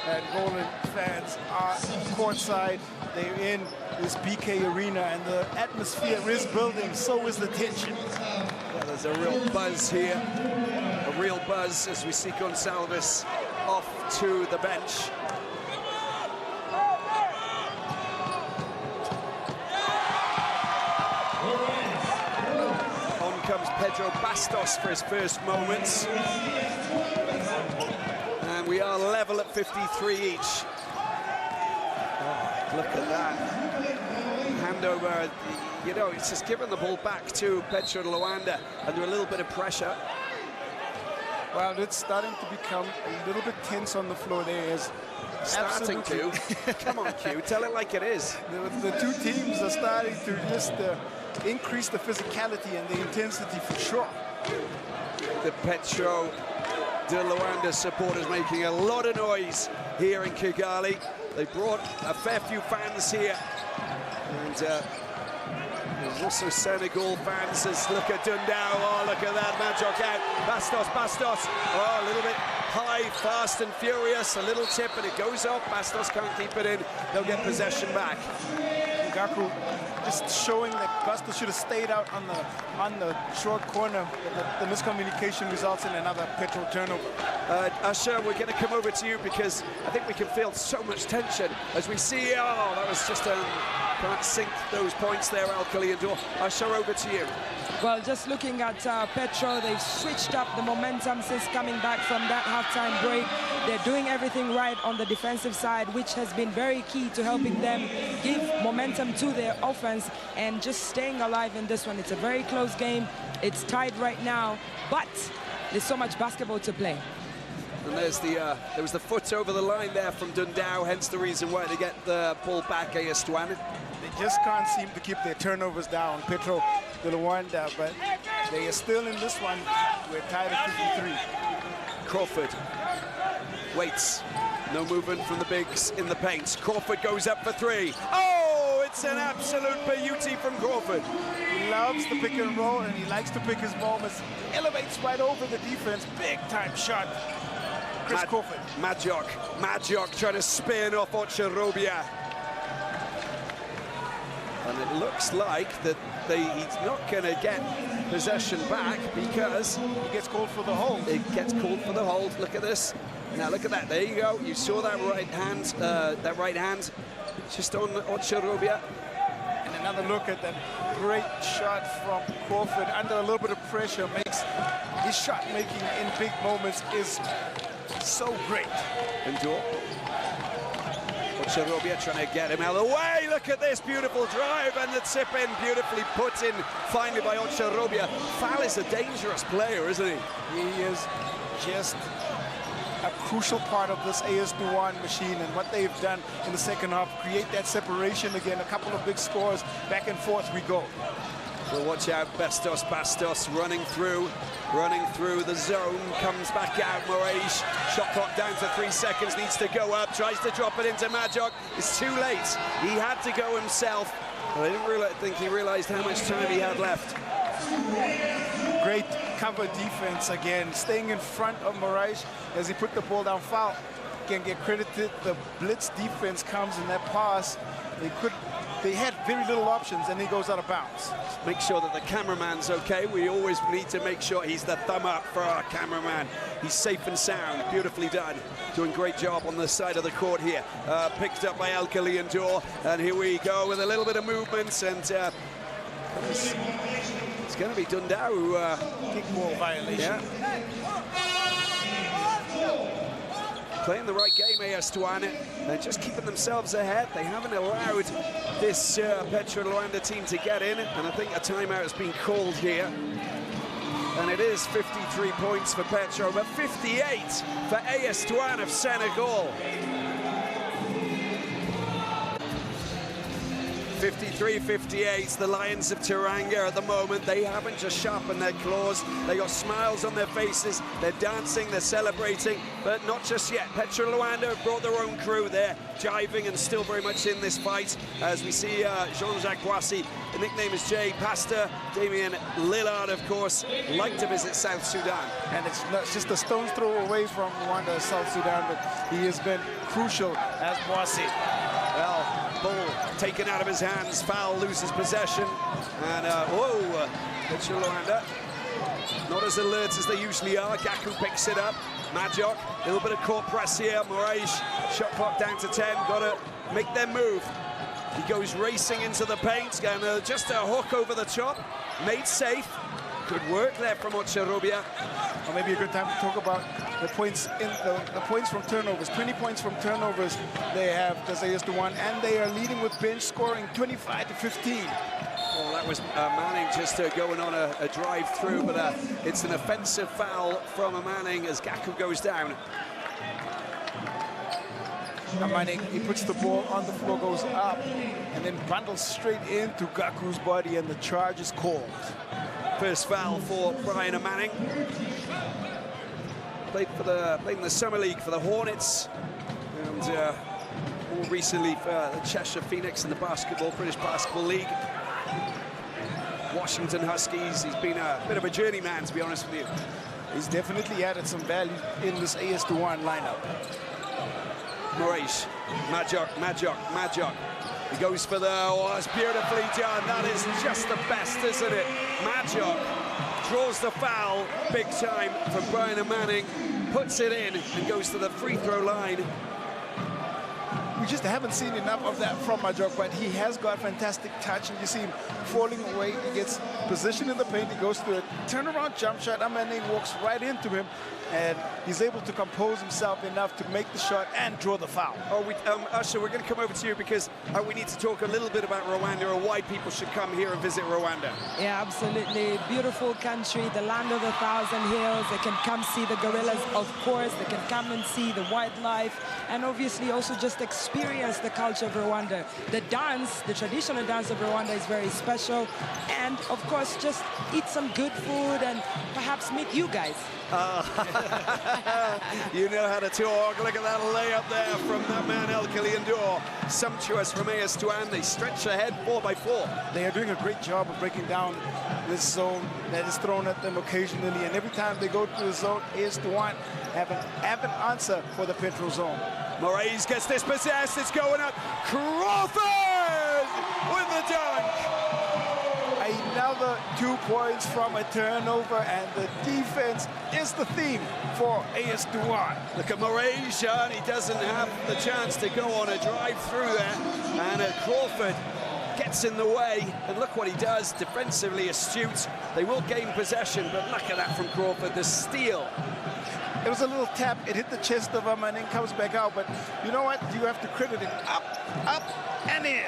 And Roland fans are courtside. They're in this BK arena, and the atmosphere is building. So is the tension. Well, there's a real buzz here, a real buzz as we see Gonsalves off to the bench. Comes Pedro Bastos for his first moments. And we are level at 53 each. Oh, look at that. Handover, you know, it's just given the ball back to Petro Luanda under a little bit of pressure. Well, it's starting to become a little bit tense on the floor. There is starting to. Come on, Q, tell it like it is. The 2 teams are starting to just increase the physicality and the intensity for sure. The Petro de Luanda supporters making a lot of noise here in Kigali. They brought a fair few fans here. And there's also Senegal fans. Look at Dundao. Oh, look at that. Majok out. Bastos. Oh, a little bit high, fast and furious. A little tip and it goes off. Bastos can't keep it in. They'll get possession back. Gaku just showing that Bastos should have stayed out on the short corner. The miscommunication results in another Petro turnover. Usher, we're going to come over to you because I think we can feel so much tension as we see. Oh, that was just can't sink those points there, Alkali and Dor. Usher, over to you. Well, just looking at Petro, they've switched up the momentum since coming back from that halftime break. They're doing everything right on the defensive side, which has been very key to helping them give momentum to their offense and just staying alive in this one. It's a very close game. It's tied right now, but there's so much basketball to play. And there's there was the foot over the line there from Dundao, hence the reason why they get the ball back, AS Douanes. They just can't seem to keep their turnovers down, Petro de Luanda, but they are still in this one. We're tied at 53. Crawford waits. No movement from the bigs in the paint. Crawford goes up for 3. Oh, it's an absolute beauty from Crawford. He loves the pick and roll, and he likes to pick his moments. Elevates right over the defense. Big time shot. Chris Crawford. Majok trying to spin off Ochirobia. And it looks like that he's not going to get possession back because he gets called for the hold. It gets called for the hold. Look at this. Now look at that, there you go. You saw that right hand, just on Ocharobia. And another look at that great shot from Crawford under a little bit of pressure. Makes his shot making in big moments is so great. Endure. Ocharobia trying to get him out of the way. Look at this beautiful drive and the tip in, beautifully put in finally by Ocharobia. Fal is a dangerous player, isn't he? He is just a crucial part of this AS Douanes machine, and what they've done in the second half, create that separation again, a couple of big scores, back and forth we go. Well, watch out, Bastos running through the zone, comes back out, Moraes, shot clock down to 3 seconds, needs to go up, tries to drop it into Majok, it's too late, he had to go himself, but I didn't think he realized how much time he had left. Great cover defense again, staying in front of Moraes as he put the ball down. Foul can get credited. The blitz defense comes in that pass. They had very little options, and he goes out of bounds. Make sure that the cameraman's okay. We always need to make sure he's the thumb up for our cameraman. He's safe and sound, beautifully done. Doing great job on the side of the court here. Picked up by Ahly and Dor, and here we go with a little bit of movement, and it's going to be Dundao. Kick ball violation. Yeah. Playing the right game, AS Douanes. They're just keeping themselves ahead. They haven't allowed this Petro Luanda team to get in, and I think a timeout has been called here. And it is 53 points for Petro, but 58 for AS Douanes of Senegal. 53-58, the Lions of Teranga at the moment. They haven't just sharpened their claws. They got smiles on their faces. They're dancing, they're celebrating, but not just yet. Petro Luanda have brought their own crew. They're jiving and still very much in this fight. As we see Jean-Jacques Boissy, the nickname is Jay Pastor. Damien Lillard, of course, like to visit South Sudan. And it's not just a stone's throw away from Rwanda, South Sudan, but he has been crucial as Boissy. Well, ball taken out of his hands, Fal loses possession, and whoa, Petro Luanda not as alert as they usually are. Gaku picks it up, Majok, a little bit of court press here, Moraes, shot clock down to 10, gotta make their move. He goes racing into the paint, and just a hook over the top, made safe. Good work there from Ocharobia. Or maybe a good time to talk about the points in the points from turnovers. 20 points from turnovers they have, as AS Douanes, and they are leading with bench scoring 25-15. Well, that was Manning just going on a drive through, but it's an offensive foul from Manning as Gaku goes down. Manning, he puts the ball on the floor, goes up, and then bundles straight into Gaku's body, and the charge is called. First foul for Brian Manning. Played in the Summer League for the Hornets, and more recently for the Cheshire Phoenix in the British Basketball League. Washington Huskies. He's been a bit of a journeyman, to be honest with you. He's definitely added some value in this AS Douanes lineup. Moraes, Majok. He goes for the, oh, it's beautifully done. That is just the best, isn't it? Majok draws the foul, big time from Brian Manning, puts it in and goes to the free throw line. We just haven't seen enough of that from Majok, but he has got fantastic touch, and you see him falling away. He gets positioned in the paint, he goes to a turnaround jump shot. Manning walks right into him, and he's able to compose himself enough to make the shot and draw the foul. Oh, Usher, we're going to come over to you because we need to talk a little bit about Rwanda and why people should come here and visit Rwanda. Yeah, absolutely. Beautiful country, the land of 1,000 hills. They can come see the gorillas, of course. They can come and see the wildlife, and obviously also just experience the culture of Rwanda. The dance, the traditional dance of Rwanda is very special, and of course just eat some good food and perhaps meet you guys. You know how to talk. Look at that layup there from that man Ahly and Dor. Sumptuous from AS Douanes. They stretch ahead 4x4. They are doing a great job of breaking down this zone that is thrown at them occasionally, and every time they go to the zone, AS Douanes have an answer for the Petro zone. Moraes gets this possessed. It's going up. Crawford with the dunk. I love Another 2 points from a turnover, and the defense is the theme for AS Douanes. Look at Moraes, and he doesn't have the chance to go on a drive through there. And Crawford gets in the way, and look what he does, defensively astute. They will gain possession, but look at that from Crawford, the steal. It was a little tap, it hit the chest of him and then comes back out, but you know what, you have to credit it. Up, and in.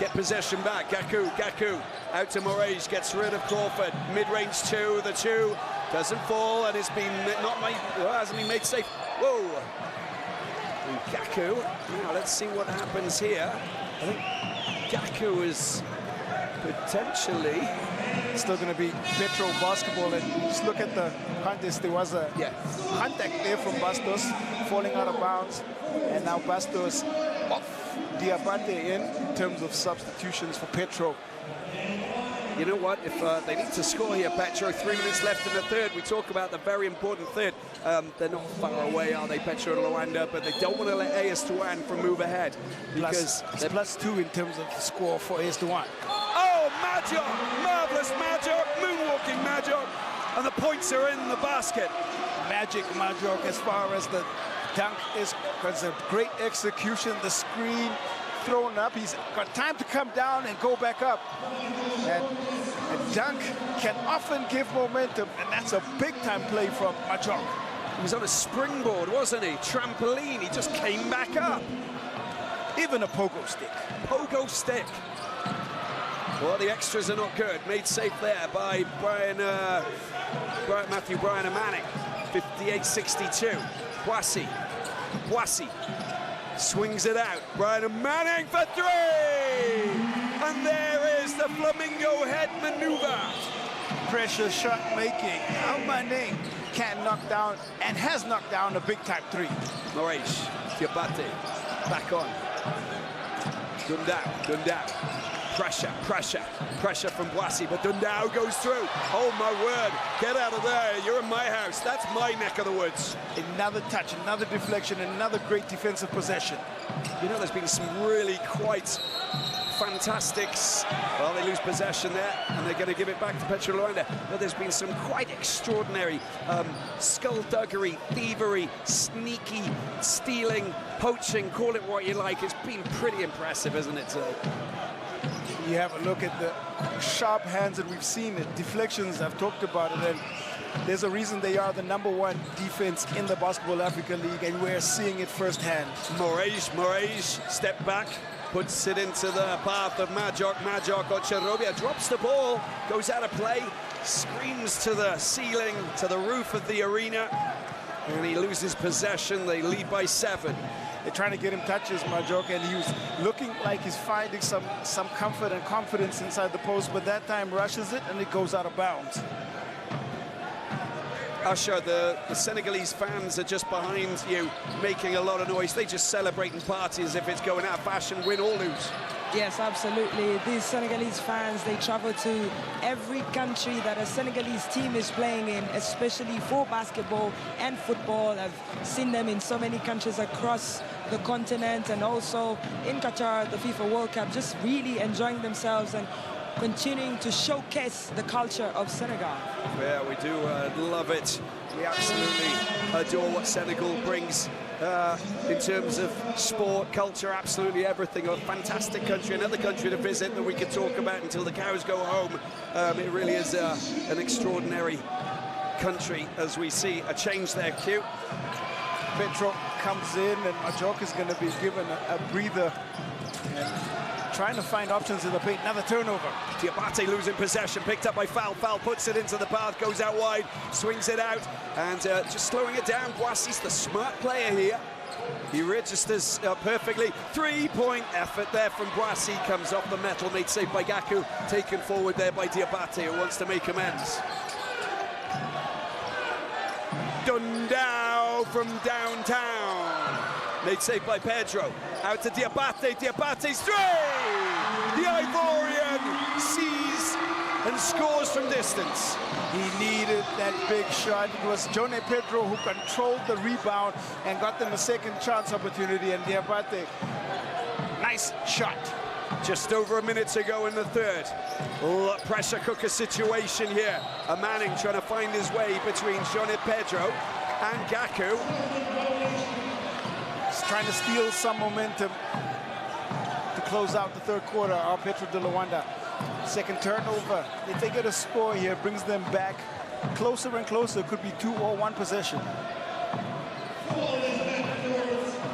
Get possession back, Gaku out to Moraes, gets rid of Crawford, mid-range two, the two doesn't fall, and it's been hasn't been made safe. Whoa! And Gaku, now let's see what happens here. I think Gaku is potentially still going to be Petro basketball, and just look at the contest. There was a contact there from Bastos falling out of bounds, and now Bastos off Diabate in terms of substitutions for Petro. You know what, if they need to score here, Petro, 3 minutes left in the third. We talk about the very important third. They're not far away, are they, Petro and Luanda, but they don't want to let AS Douanes from move ahead, because they're +2 in terms of the score for AS Douanes. Oh, Majok, marvelous Majok, moonwalking Majok, and the points are in the basket. Magic Majok, as far as the dunk is concerned. Great execution, the screen thrown up. He's got time to come down and go back up. And a dunk can often give momentum, and that's a big-time play from Majok. He was on a springboard, wasn't he? Trampoline, he just came back up. Even a pogo stick. Pogo stick. Well, the extras are not good. Made safe there by Matthew Brian Manning. 58-62. Boissy swings it out. Brian Manning for three! And there is the flamingo head maneuver. Pressure shot making. Manning can knock down and has knocked down a big-time three. Moraes, Diabate, back on. Dundao. Pressure from Boissy, but Dundao goes through. Oh my word, get out of there, you're in my house, that's my neck of the woods. Another touch, another deflection, another great defensive possession. You know, there's been some really quite fantastic, well, they lose possession there, and they're going to give it back to Petro Luanda, but there's been some quite extraordinary skullduggery, thievery, sneaky, stealing, poaching, call it what you like. It's been pretty impressive, isn't it, today? You have a look at the sharp hands that we've seen, the deflections, I've talked about it, and there's a reason they are the #1 defense in the BAL-Africa League, and we're seeing it firsthand. Moraes, step back, puts it into the path of Majok on Cherobia, drops the ball, goes out of play, screams to the ceiling, to the roof of the arena, and he loses possession. They lead by 7. They're trying to get him touches, Majok, and he was looking like he's finding some comfort and confidence inside the post, but that time rushes it and it goes out of bounds. Usher, the Senegalese fans are just behind you, making a lot of noise. They just celebrate and party as if it's going out of fashion, win or lose. Yes, absolutely. These Senegalese fans, they travel to every country that a Senegalese team is playing in, especially for basketball and football. I've seen them in so many countries across the continent, and also in Qatar, the FIFA World Cup, just really enjoying themselves and continuing to showcase the culture of Senegal. Yeah, we do love it. We absolutely adore what Senegal brings in terms of sport, culture, absolutely everything. A fantastic country, another country to visit that we could talk about until the cows go home. It really is an extraordinary country as we see a change there. Q. Petro comes in, and Majok is going to be given a breather. And trying to find options in the paint. Another turnover. Diabate losing possession, picked up by Foul. Foul puts it into the path, goes out wide, swings it out, and just slowing it down. Boissy's the smart player here. He registers perfectly. 3-point effort there from Boissy. Comes off the metal, made safe by Gaku. Taken forward there by Diabate, who wants to make amends. Dundao from downtown. Made safe by Petro. Out to Diabate. Diabate's three! The Ivorian sees and scores from distance. He needed that big shot. It was Jone Petro who controlled the rebound and got them a second chance opportunity, and Diabate, nice shot. Just over a minute to go in the third. Pressure cooker situation here. Manning trying to find his way between Petro and Gaku. He's trying to steal some momentum to close out the third quarter. Petro de Luanda. Second turnover. If they get a score here, it brings them back closer and closer. Could be 2 or 1 possession.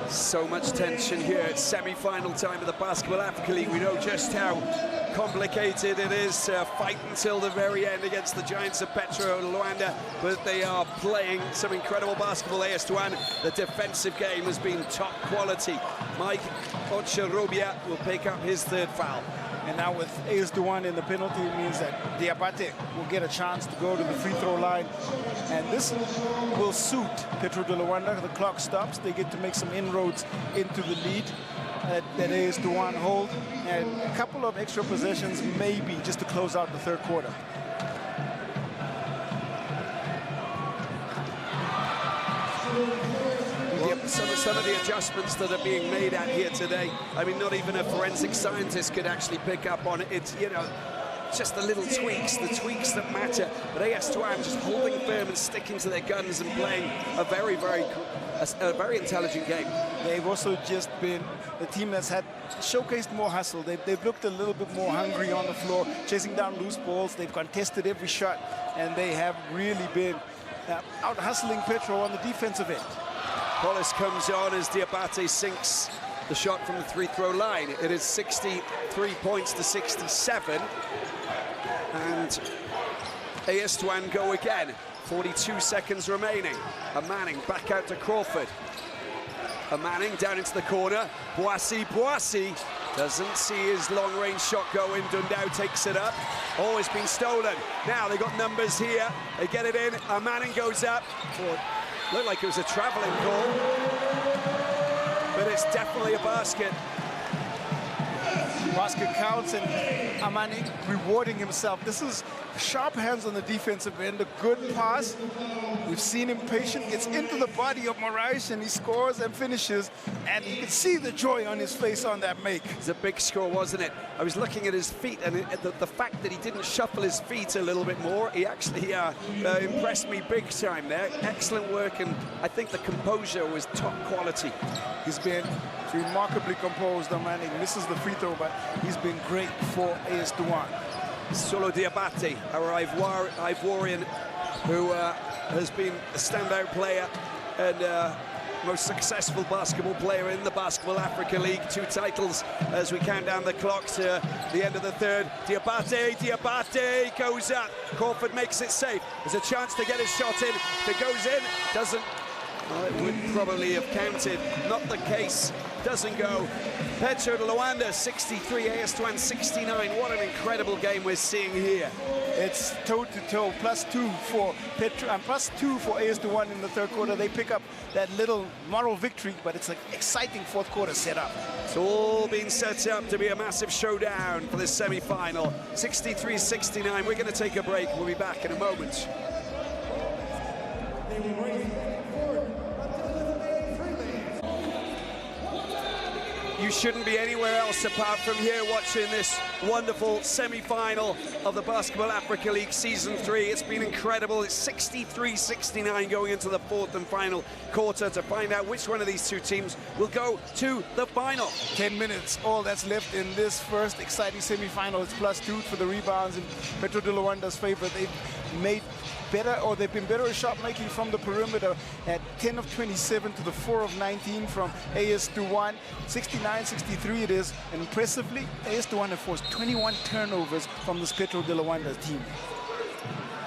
So much tension here at semi-final time of the Basketball Africa League. We know just how complicated it is to fight until the very end against the giants of Petro and Luanda, but they are playing some incredible basketball. AS Douanes, the defensive game has been top quality. Mike Ocharobia will pick up his third foul. And now with AS Douanes in the penalty, it means that Diabate will get a chance to go to the free throw line. And this will suit Petro de Luanda. The clock stops. They get to make some inroads into the lead that AS Douanes hold. And a couple of extra possessions, maybe, just to close out the third quarter. Some of the adjustments that are being made out here today, I mean, not even a forensic scientist could actually pick up on it. It's, you know, just the little tweaks, the tweaks that matter. But AS Douanes just holding firm and sticking to their guns and playing a very intelligent game. They've also just been the team that's had showcased more hustle. They've looked a little bit more hungry on the floor, chasing down loose balls. They've contested every shot, and they have really been out hustling Petro on the defensive end. Hollis comes on as Diabate sinks the shot from the free-throw line. It is 63 points to 67. And AS Douanes go again. 42 seconds remaining. Manning back out to Crawford. Manning down into the corner. Boissy doesn't see his long-range shot going. Dundau takes it up. Oh, it's been stolen. Now they got numbers here. They get it in. Manning goes up. Looked like it was a traveling call, but it's definitely a basket. Basket counts, and Amani rewarding himself. This is sharp hands on the defensive end, a good pass. We've seen him patient, gets into the body of Moraes, and he scores and finishes, and you can see the joy on his face on that make. It's a big score, wasn't it? I was looking at his feet, and the fact that he didn't shuffle his feet a little bit more, he actually impressed me big time there. Excellent work, and I think the composure was top quality. He's been remarkably composed. Amani misses the free throw, but he's been great for AS Douanes. Solo Diabate, our Ivorian, who has been a standout player and most successful basketball player in the Basketball Africa League. 2 titles as we count down the clock to the end of the third. Diabate goes up. Crawford makes it safe. There's a chance to get his shot in. If it goes in, doesn't. Well, it would probably have counted. Not the case. Doesn't go. Petro de Luanda 63, AS Douanes 69. What an incredible game we're seeing here. It's toe-to-toe, +2 for Petro and +2 for AS Douanes in the third quarter. They pick up that little moral victory, but it's an exciting fourth quarter setup. It's all been set up to be a massive showdown for this semi-final. 63-69. We're going to take a break. We'll be back in a moment. You shouldn't be anywhere else apart from here watching this wonderful semi-final of the Basketball Africa League Season 3. It's been incredible. It's 63-69 going into the fourth and final quarter to find out which one of these two teams will go to the final. 10 minutes, all that's left in this first exciting semi-final. It's +2 for the rebounds in Petro de Luanda's favor. They've made better, or they've been better at shot making from the perimeter at 10 of 27 to the 4 of 19 from AS Douanes. 69-63 it is, and impressively, AS Douanes have forced 21 turnovers from this Petro de Luanda team.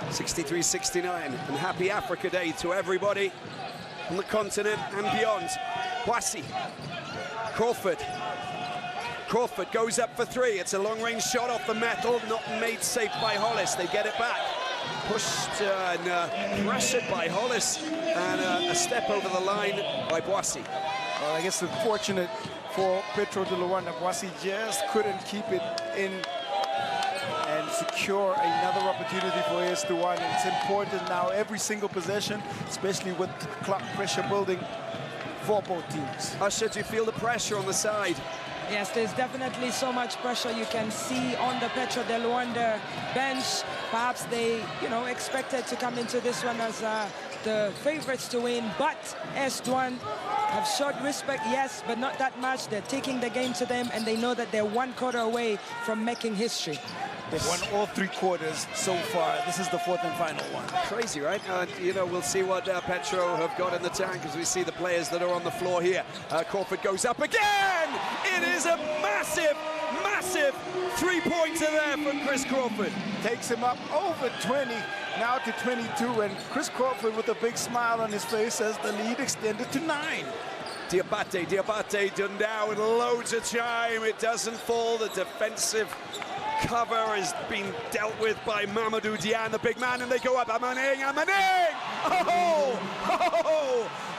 63-69, and happy Africa Day to everybody on the continent and beyond. Boissy, Crawford goes up for 3. It's a long-range shot off the metal, not made safe by Hollis. They get it back. Pushed and pressured by Hollis, and a step over the line by Boissy. Well, I guess unfortunate for Petro de Luanda. Boissy just couldn't keep it in and secure another opportunity for AS Douanes. It's important now, every single possession, especially with clock pressure building for both teams. Usher, do you feel the pressure on the side? Yes, there's definitely so much pressure you can see on the Petro de Luanda bench. Perhaps they, expected to come into this one as the favorites to win, but AS Douanes have showed respect, yes, but not that much. They're taking the game to them, and they know that they're 1 quarter away from making history. They've won all 3 quarters so far. This is the 4th and final one. Crazy, right? We'll see what Petro have got in the tank as we see the players that are on the floor here. Crawford goes up again! It is a massive, massive 3-pointer there from Chris Crawford. Takes him up over 20, now to 22, and Chris Crawford with a big smile on his face as the lead extended to 9. Diabate done now with loads of time. It doesn't fall. The defensive cover has been dealt with by Mamadou Diane, the big man, and they go up. Amaning! Oh!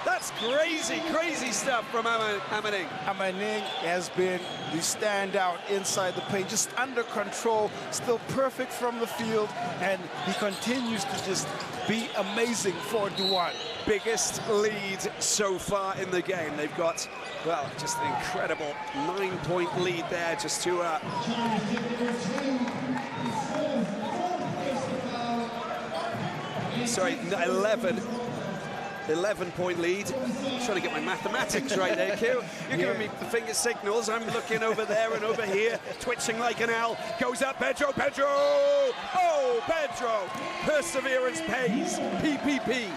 That's crazy stuff from Amaning. Amaning has been the standout inside the paint, just under control, still perfect from the field, and he continues to just be amazing for Douanes. Biggest lead so far in the game. They've got, well, just an incredible 9-point lead there, just to 11-point lead. I'm trying to get my mathematics right there, Q. You're giving me the finger signals. I'm looking over there and over here, twitching like an owl. Goes up, Petro! Oh, Petro! Perseverance pays. PPP.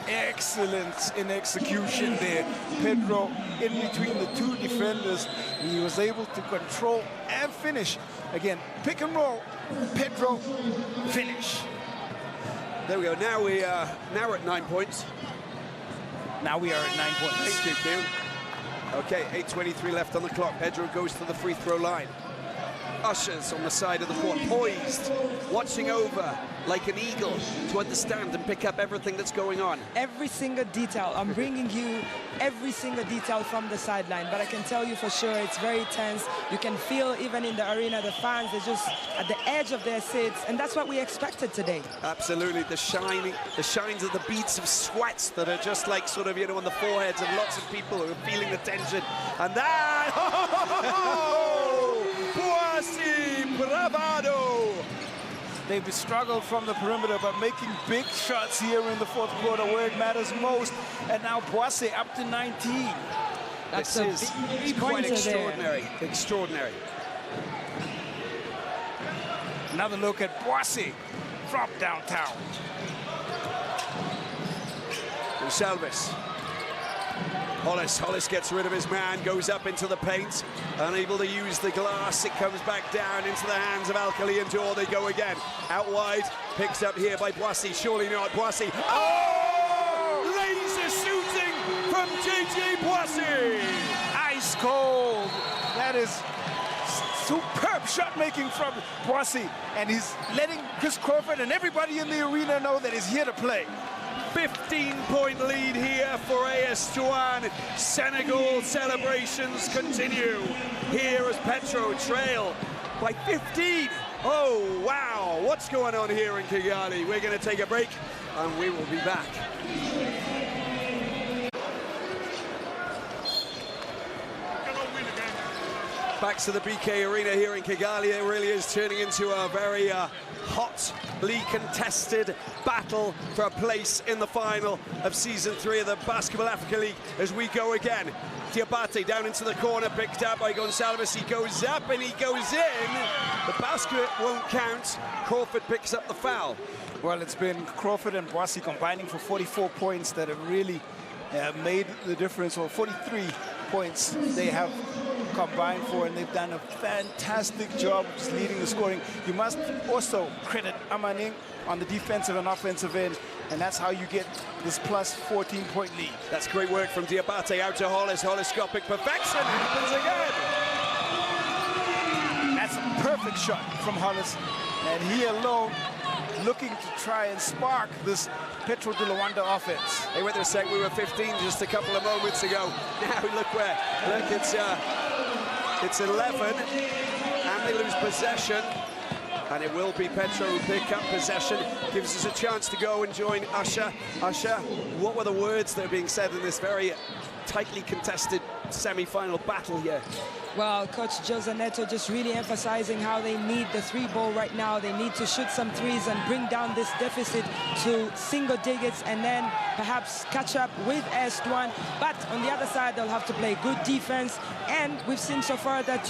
Excellence in execution there. Petro in between the 2 defenders. He was able to control and finish. Again, pick and roll. Petro, finish. There we go. Now we're at 9 points. Now we are at 9 points. Thank you, Q. Okay, 8:23 left on the clock. Pedro goes to the free throw line. Ushers on the side of the court, poised, watching over like an eagle to understand and pick up everything that's going on. Every single detail. I'm bringing you every single detail from the sideline, but I can tell you for sure it's very tense. You can feel even in the arena, the fans, they're just at the edge of their seats, and that's what we expected today. Absolutely, the shines of the beads of sweats that are just like sort of, on the foreheads of lots of people who are feeling the tension. And that, bravado! They've struggled from the perimeter, but making big shots here in the 4th quarter where it matters most. And now Boise up to 19. That's quite extraordinary. Extraordinary. Another look at Boise from downtown. Salvis. Hollis gets rid of his man, goes up into the paint, unable to use the glass. It comes back down into the hands of Alkali and Dor. They go again. Out wide, picked up here by Boise. Surely not Boise. Oh! Laser shooting from JJ Boise. Ice cold. That is superb shot making from Boise. And he's letting Chris Crawford and everybody in the arena know that he's here to play. 15-point lead here for AS Douanes. Senegal celebrations continue here as Petro trail by 15. Oh, wow. What's going on here in Kigali? We're going to take a break, and we will be back. Back to the BK Arena here in Kigali. It really is turning into a very hotly contested battle for a place in the final of Season 3 of the BAL-Africa League as we go again. Diabate down into the corner, picked up by Gonsalves. He goes up and he goes in. The basket won't count. Crawford picks up the foul. Well, it's been Crawford and Boise combining for 44 points that have really made the difference, or 43 points they have combined for, and they've done a fantastic job just leading the scoring. You must also credit Amaning on the defensive and offensive end, and that's how you get this plus 14-point lead. That's great work from Diabate out to Hollis. Holloscopic perfection happens again. That's a perfect shot from Hollis, and he alone looking to try and spark this Petro de Luanda offense. Hey, wait a sec, we were 15 just a couple of moments ago. Now look where, look, it's 11, and they lose possession. And it will be Petro who pick up possession. Gives us a chance to go and join Usher. Usher, what were the words that are being said in this very tightly contested semi-final battle here? Well, Coach Jose Neto just really emphasizing how they need the 3-ball right now. They need to shoot some threes and bring down this deficit to single digits and then perhaps catch up with AS Douanes. But on the other side, they'll have to play good defense. And we've seen so far that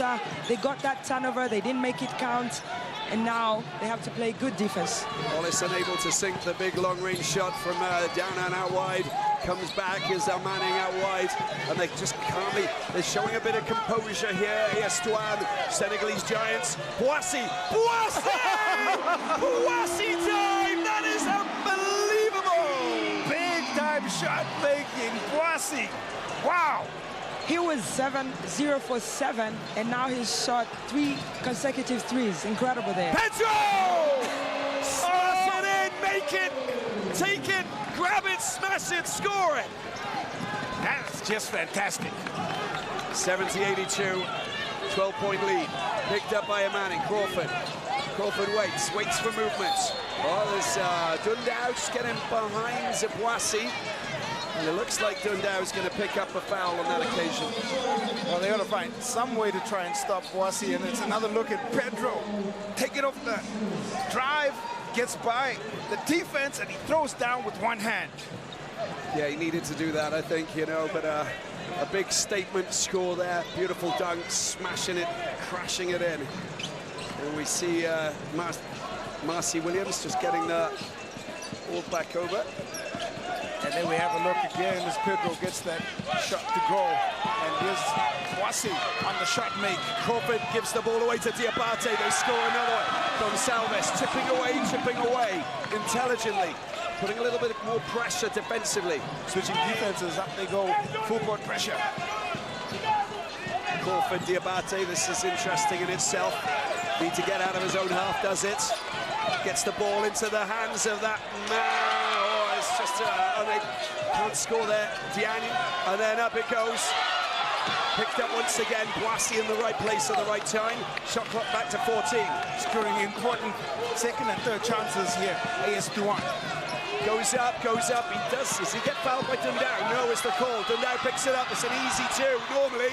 they got that turnover. They didn't make it count. And now they have to play good defense. Wallace unable to sink the big long-range shot from down and out wide. Comes back, is Manning out wide, and they just calmly, they're showing a bit of composure here. AS Douanes, Senegalese giants. Boissy! Boissy! Boissy time! That is unbelievable! Big time shot making, Boissy. Wow! He was 0 for 7, and now he's shot 3 consecutive threes. Incredible there. Petro! Smash it in, make it, take it, grab it, smash it, score it. That's just fantastic. 70-82, 12-point lead. Picked up by Manning. Crawford. Crawford waits for movements. Oh, there's Dundaus getting behind Boissy. And it looks like Dundaus going to pick up a foul on that occasion. Well, they ought to find some way to try and stop Boissy, and it's another look at Petro. Take it off the drive, gets by the defense, and he throws down with one hand. Yeah, he needed to do that, I think, you know, but a big statement score there. Beautiful dunk, smashing it, crashing it in. And we see Marcy Williams just getting the ball back over. And then we have a look again as Petro gets that shot to go. And here's Boissy on the shot make. Crawford gives the ball away to Diabate. They score another. Gonsalves chipping away intelligently. Putting a little bit more pressure defensively. Switching defenses, up they go, full court pressure. Crawford, Diabate, this is interesting in itself. Need to get out of his own half, does it? Gets the ball into the hands of that man. It's just can't score there. Diagne, and then up it goes. Picked up once again. Boissy in the right place at the right time. Shot clock back to 14. Scoring important second and third chances here. AS Douanes. Goes up. He does. Does he get fouled by Dundao? No, it's the call. Dundao picks it up. It's an easy 2 normally.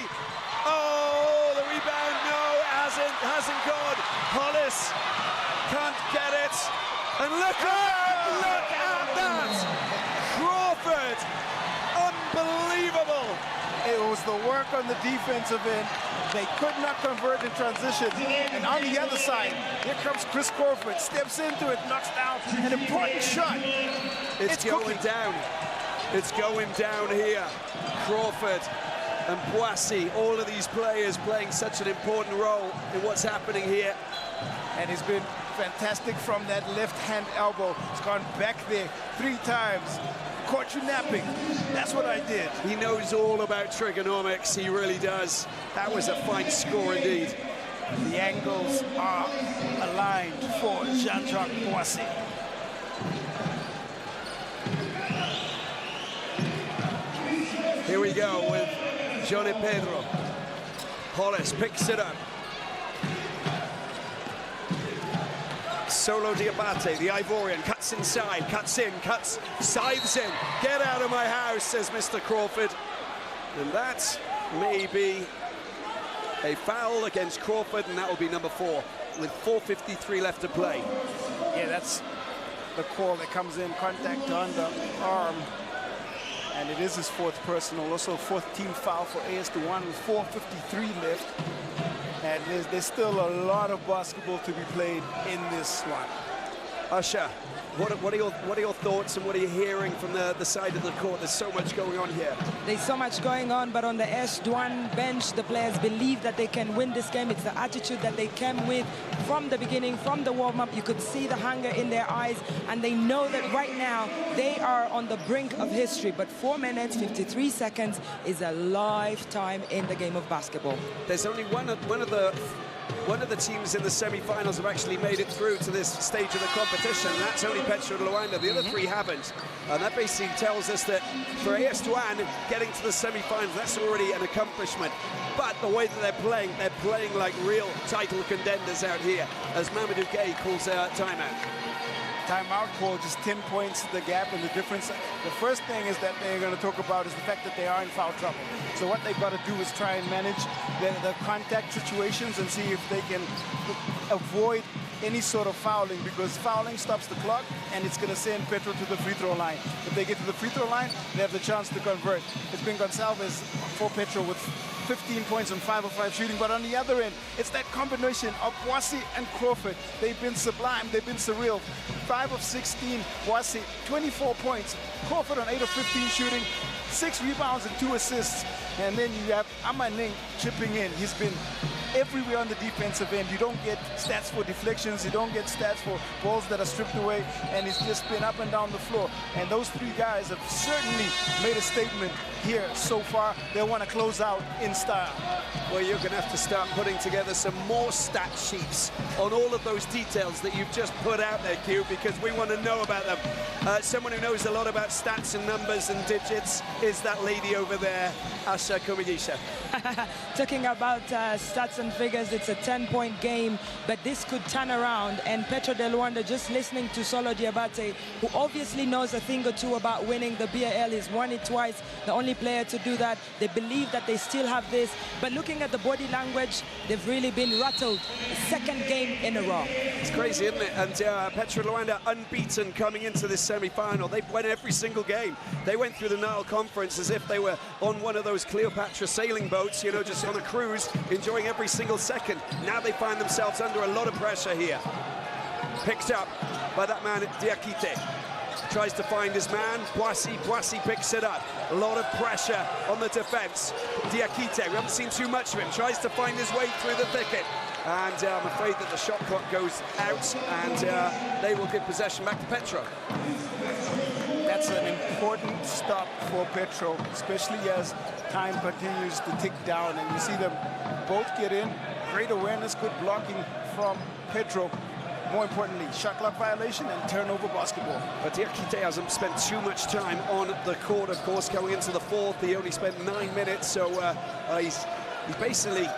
Oh, the rebound. No, it hasn't gone. Hollis can't get it. And look at that! Crawford, unbelievable! It was the work on the defensive end. They could not convert in transition. And on the other side, here comes Chris Crawford, steps into it, knocks down an important shot. It's going cooking. down. It's going down here. Crawford and Boissy, all of these players playing such an important role in what's happening here. And he's been fantastic from that left-hand elbow. He's gone back there 3 times. Caught you napping. That's what I did. He knows all about trigonomics. He really does. That was a fine score indeed. The angles are aligned for Jean-Jacques Boissy. Here we go with Johnny Pedro. Hollis picks it up. Solo Diabate, the Ivorian, cuts inside, cuts in, scythes in. Get out of my house, says Mr. Crawford. And that may be a foul against Crawford, and that will be number 4, with 4:53 left to play. Yeah, that's the call that comes in, contact on the arm. And it is his 4th personal, also 4th team foul for AS Douanes with 4:53 left. And there's still a lot of basketball to be played in this one. Usher, what are your thoughts and what are you hearing from the side of the court? There's so much going on here. There's so much going on, but on the AS Douanes bench, the players believe that they can win this game. It's the attitude that they came with from the beginning, from the warm-up. You could see the hunger in their eyes, and they know that right now they are on the brink of history. But 4 minutes, 53 seconds is a lifetime in the game of basketball. There's only one of the teams in the semi-finals have actually made it through to this stage of the competition. That's only Petro and Luanda. The other 3 haven't. And that basically tells us that for AS Douanes, getting to the semi-finals, that's already an accomplishment. But the way that they're playing like real title contenders out here, as Mamadou Gueye calls a timeout. timeout call, just 10 points the gap and the difference. The first thing is that they're going to talk about is the fact that they are in foul trouble. So what they've got to do is try and manage the contact situations and see if they can avoid any sort of fouling, because fouling stops the clock and it's going to send Petro to the free throw line. If they get to the free throw line, they have the chance to convert. It's been Gonçalves for Petro with 15 points on 5 of 5 shooting, but on the other end, it's that combination of Boissy and Crawford. They've been sublime, they've been surreal. 5 of 16, Boissy, 24 points. Crawford on 8 of 15 shooting, 6 rebounds and 2 assists. And then you have Amaning chipping in. He's been everywhere on the defensive end. You don't get stats for deflections, you don't get stats for balls that are stripped away, and he's just been up and down the floor. And those 3 guys have certainly made a statement here so far. They want to close out in style. Well, you're going to have to start putting together some more stat sheets on all of those details that you've just put out there, Q, because we want to know about them. Someone who knows a lot about stats and numbers and digits is that lady over there, Asha Kumigisha. Talking about stats and figures, it's a 10-point game, but this could turn around. And Petro de Luanda, just listening to Solo Diabate, who obviously knows a thing or two about winning the BAL, he's won it twice, the only player to do that. They believe that they still have this, but looking at the body language, they've really been rattled. Second game in a row. It's crazy, isn't it? And Petro de Luanda unbeaten coming into this semi-final. They've won every single game. They went through the Nile Conference as if they were on one of those Cleopatra sailing boats, you know, just on a cruise, enjoying every single second. Now they find themselves under a lot of pressure here. Picked up by that man, Diakite. Tries to find his man, Boissy picks it up. A lot of pressure on the defense. Diakite, we haven't seen too much of him, tries to find his way through the thicket. And I'm afraid that the shot clock goes out, and they will give possession back to Petro. That's an important stop for Petro, especially as time continues to tick down, and you see them both get in. Great awareness, good blocking from Petro. More importantly, shot clock violation and turnover basketball. But Diakite hasn't spent too much time on the court, of course, going into the fourth. He only spent 9 minutes, so he's basically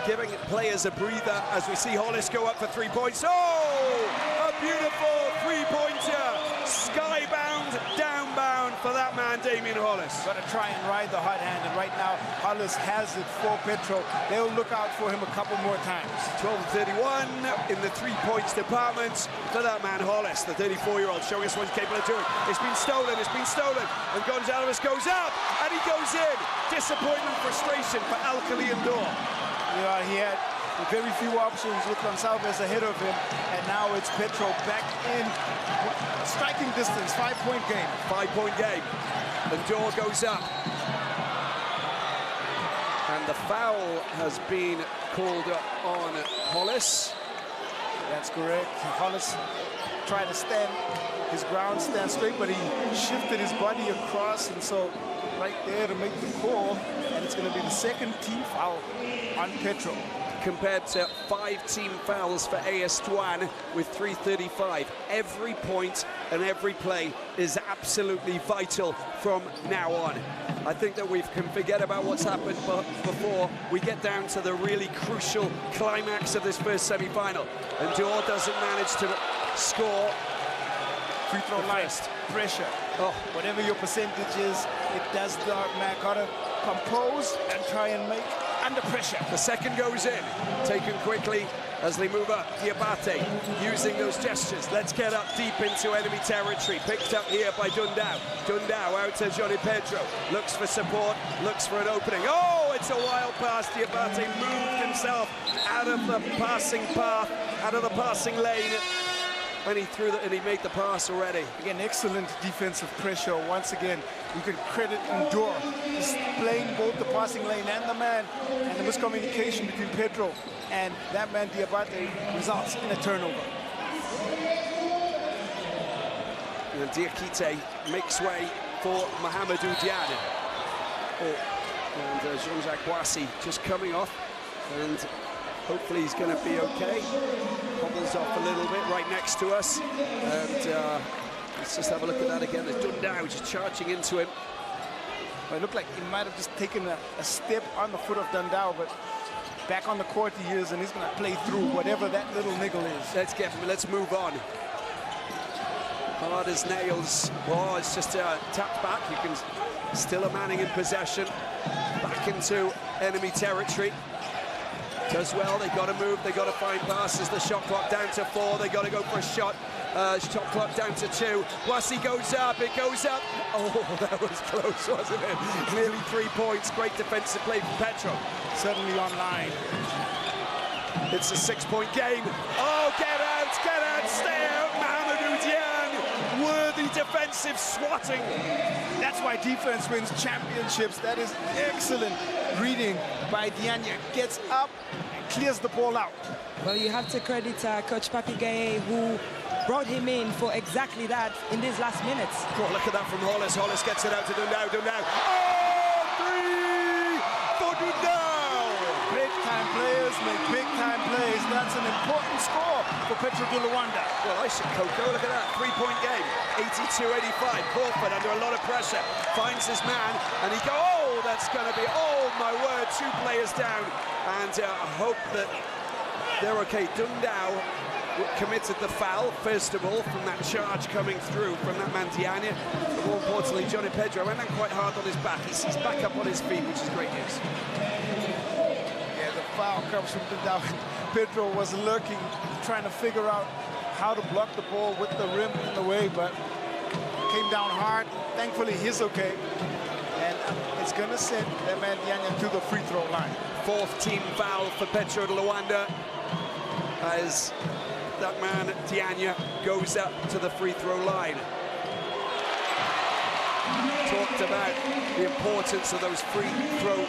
giving players a breather as we see Hollis go up for 3 points. Oh, a beautiful three-pointer. Skybound, downbound for that man, Damien Hollis. Got to try and ride the hot hand, and right now Hollis has it for Petro. They'll look out for him a couple more times. 12-31 in the 3 points department for that man Hollis, the 34-year-old, showing us what he's capable of doing. It's been stolen, and Gonçalves goes up, and he goes in. Disappointment, frustration for Alkali and Dor. Yeah, he had very few options with Gonçalves ahead of him, and now it's Petro back in striking distance. 5-point game. 5-point game. And Dor goes up. And the foul has been called up on Hollis. That's correct. Hollis tried to stand his ground, stand straight, but he shifted his body across, and so right there to make the call, and it's going to be the second team foul on Petro. Compared to 5 team fouls for AS Douanes with 3:35. Every point and every play is absolutely vital from now on. I think that we can forget about what's happened before we get down to the really crucial climax of this first semi-final. And Dor doesn't manage to score. Free throw line, pressure. Oh, whatever your percentage is, it does not matter. Gotta compose and try and make under pressure. The second goes in, taken quickly as they move up. Diabate using those gestures. Let's get up deep into enemy territory. Picked up here by Dundao. Dundao out to Johnny Petro. Looks for support, looks for an opening. Oh, it's a wild pass. Diabate moved himself out of the passing path, out of the passing lane. And he threw and he made the pass already. Again, excellent defensive pressure. Once again, you can credit Ndor. He's playing both the passing lane and the man, and the miscommunication between Petro and that man Diabate results in a turnover. And Diakite makes way for Mahamadou Diane. And Jean-Jacques Boissy just coming off, and hopefully he's going to be okay. Hobbles off a little bit right next to us. And let's just have a look at that again. There's Dundao just charging into him. Well, it looked like he might have just taken a step on the foot of Dundao, but back on the court he is, and he's going to play through whatever that little niggle is. Let's move on. Hard as nails. Oh, it's just tapped back. You can still a Manning in possession. Back into enemy territory. Does well, they got to move, they got to find passes. The shot clock down to 4, they got to go for a shot. Shot clock down to 2. Douanes goes up, it goes up. Oh, that was close, wasn't it? Nearly 3 points. Great defensive play from Petro. Certainly online. It's a 6-point game. Oh, get out, stay out, Mahamadou Diagne. Worthy defensive swatting. That's why defense wins championships. That is excellent reading by Diagne. Gets up and clears the ball out. Well, you have to credit Coach Papi Gaye, who brought him in for exactly that in these last minutes. Oh, look at that from Hollis. Hollis gets it out to Dundao. Oh, 3 for Dundao! Big-time players make big-time plays. That's an important score for Petro de Luanda. Well, I should Coco. Look at that. 3-point game. 82-85. Crawford under a lot of pressure. Finds his man, and he goes, oh, that's going to be, oh, my word, 2 players down. And I hope that they're okay. Dundao committed the foul, first of all, from that charge coming through from that man Diagne. But more importantly, Johnny Pedro went down quite hard on his back. He's back up on his feet, which is great news. Yeah, the foul comes from Dundao. Petro was lurking, trying to figure out how to block the ball with the rim in the way, but came down hard. Thankfully, he's okay. And it's going to send that man Diagne to the free throw line. 4th team foul for Petro de Luanda as that man Diagne goes up to the free throw line. Talked about the importance of those free throw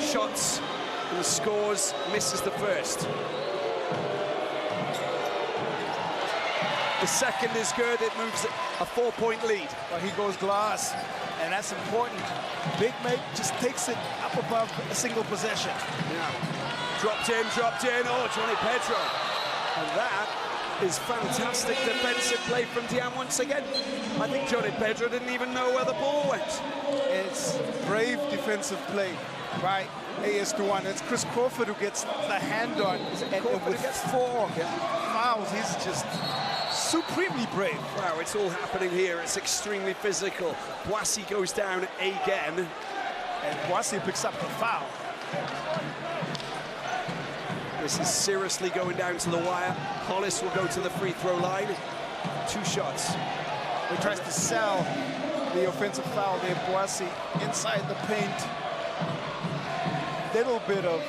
shots and scores. Misses the first. The second is good. It moves a 4-point lead. Well, he goes glass, and that's important. Big mate just takes it up above a single possession. Yeah. Dropped in. Oh, Johnny Pedro. And that is fantastic defensive play from Diagne once again. I think Johnny Pedro didn't even know where the ball went. It's brave defensive play by AS Douanes. It's Chris Crawford who gets the hand on. And with 4 fouls, he's just supremely brave. Wow, it's all happening here. It's extremely physical. Douanes goes down again. And Douanes picks up the foul. This is seriously going down to the wire. Hollis will go to the free throw line. 2 shots. He tries to sell the offensive foul there. Douanes inside the paint. Little bit of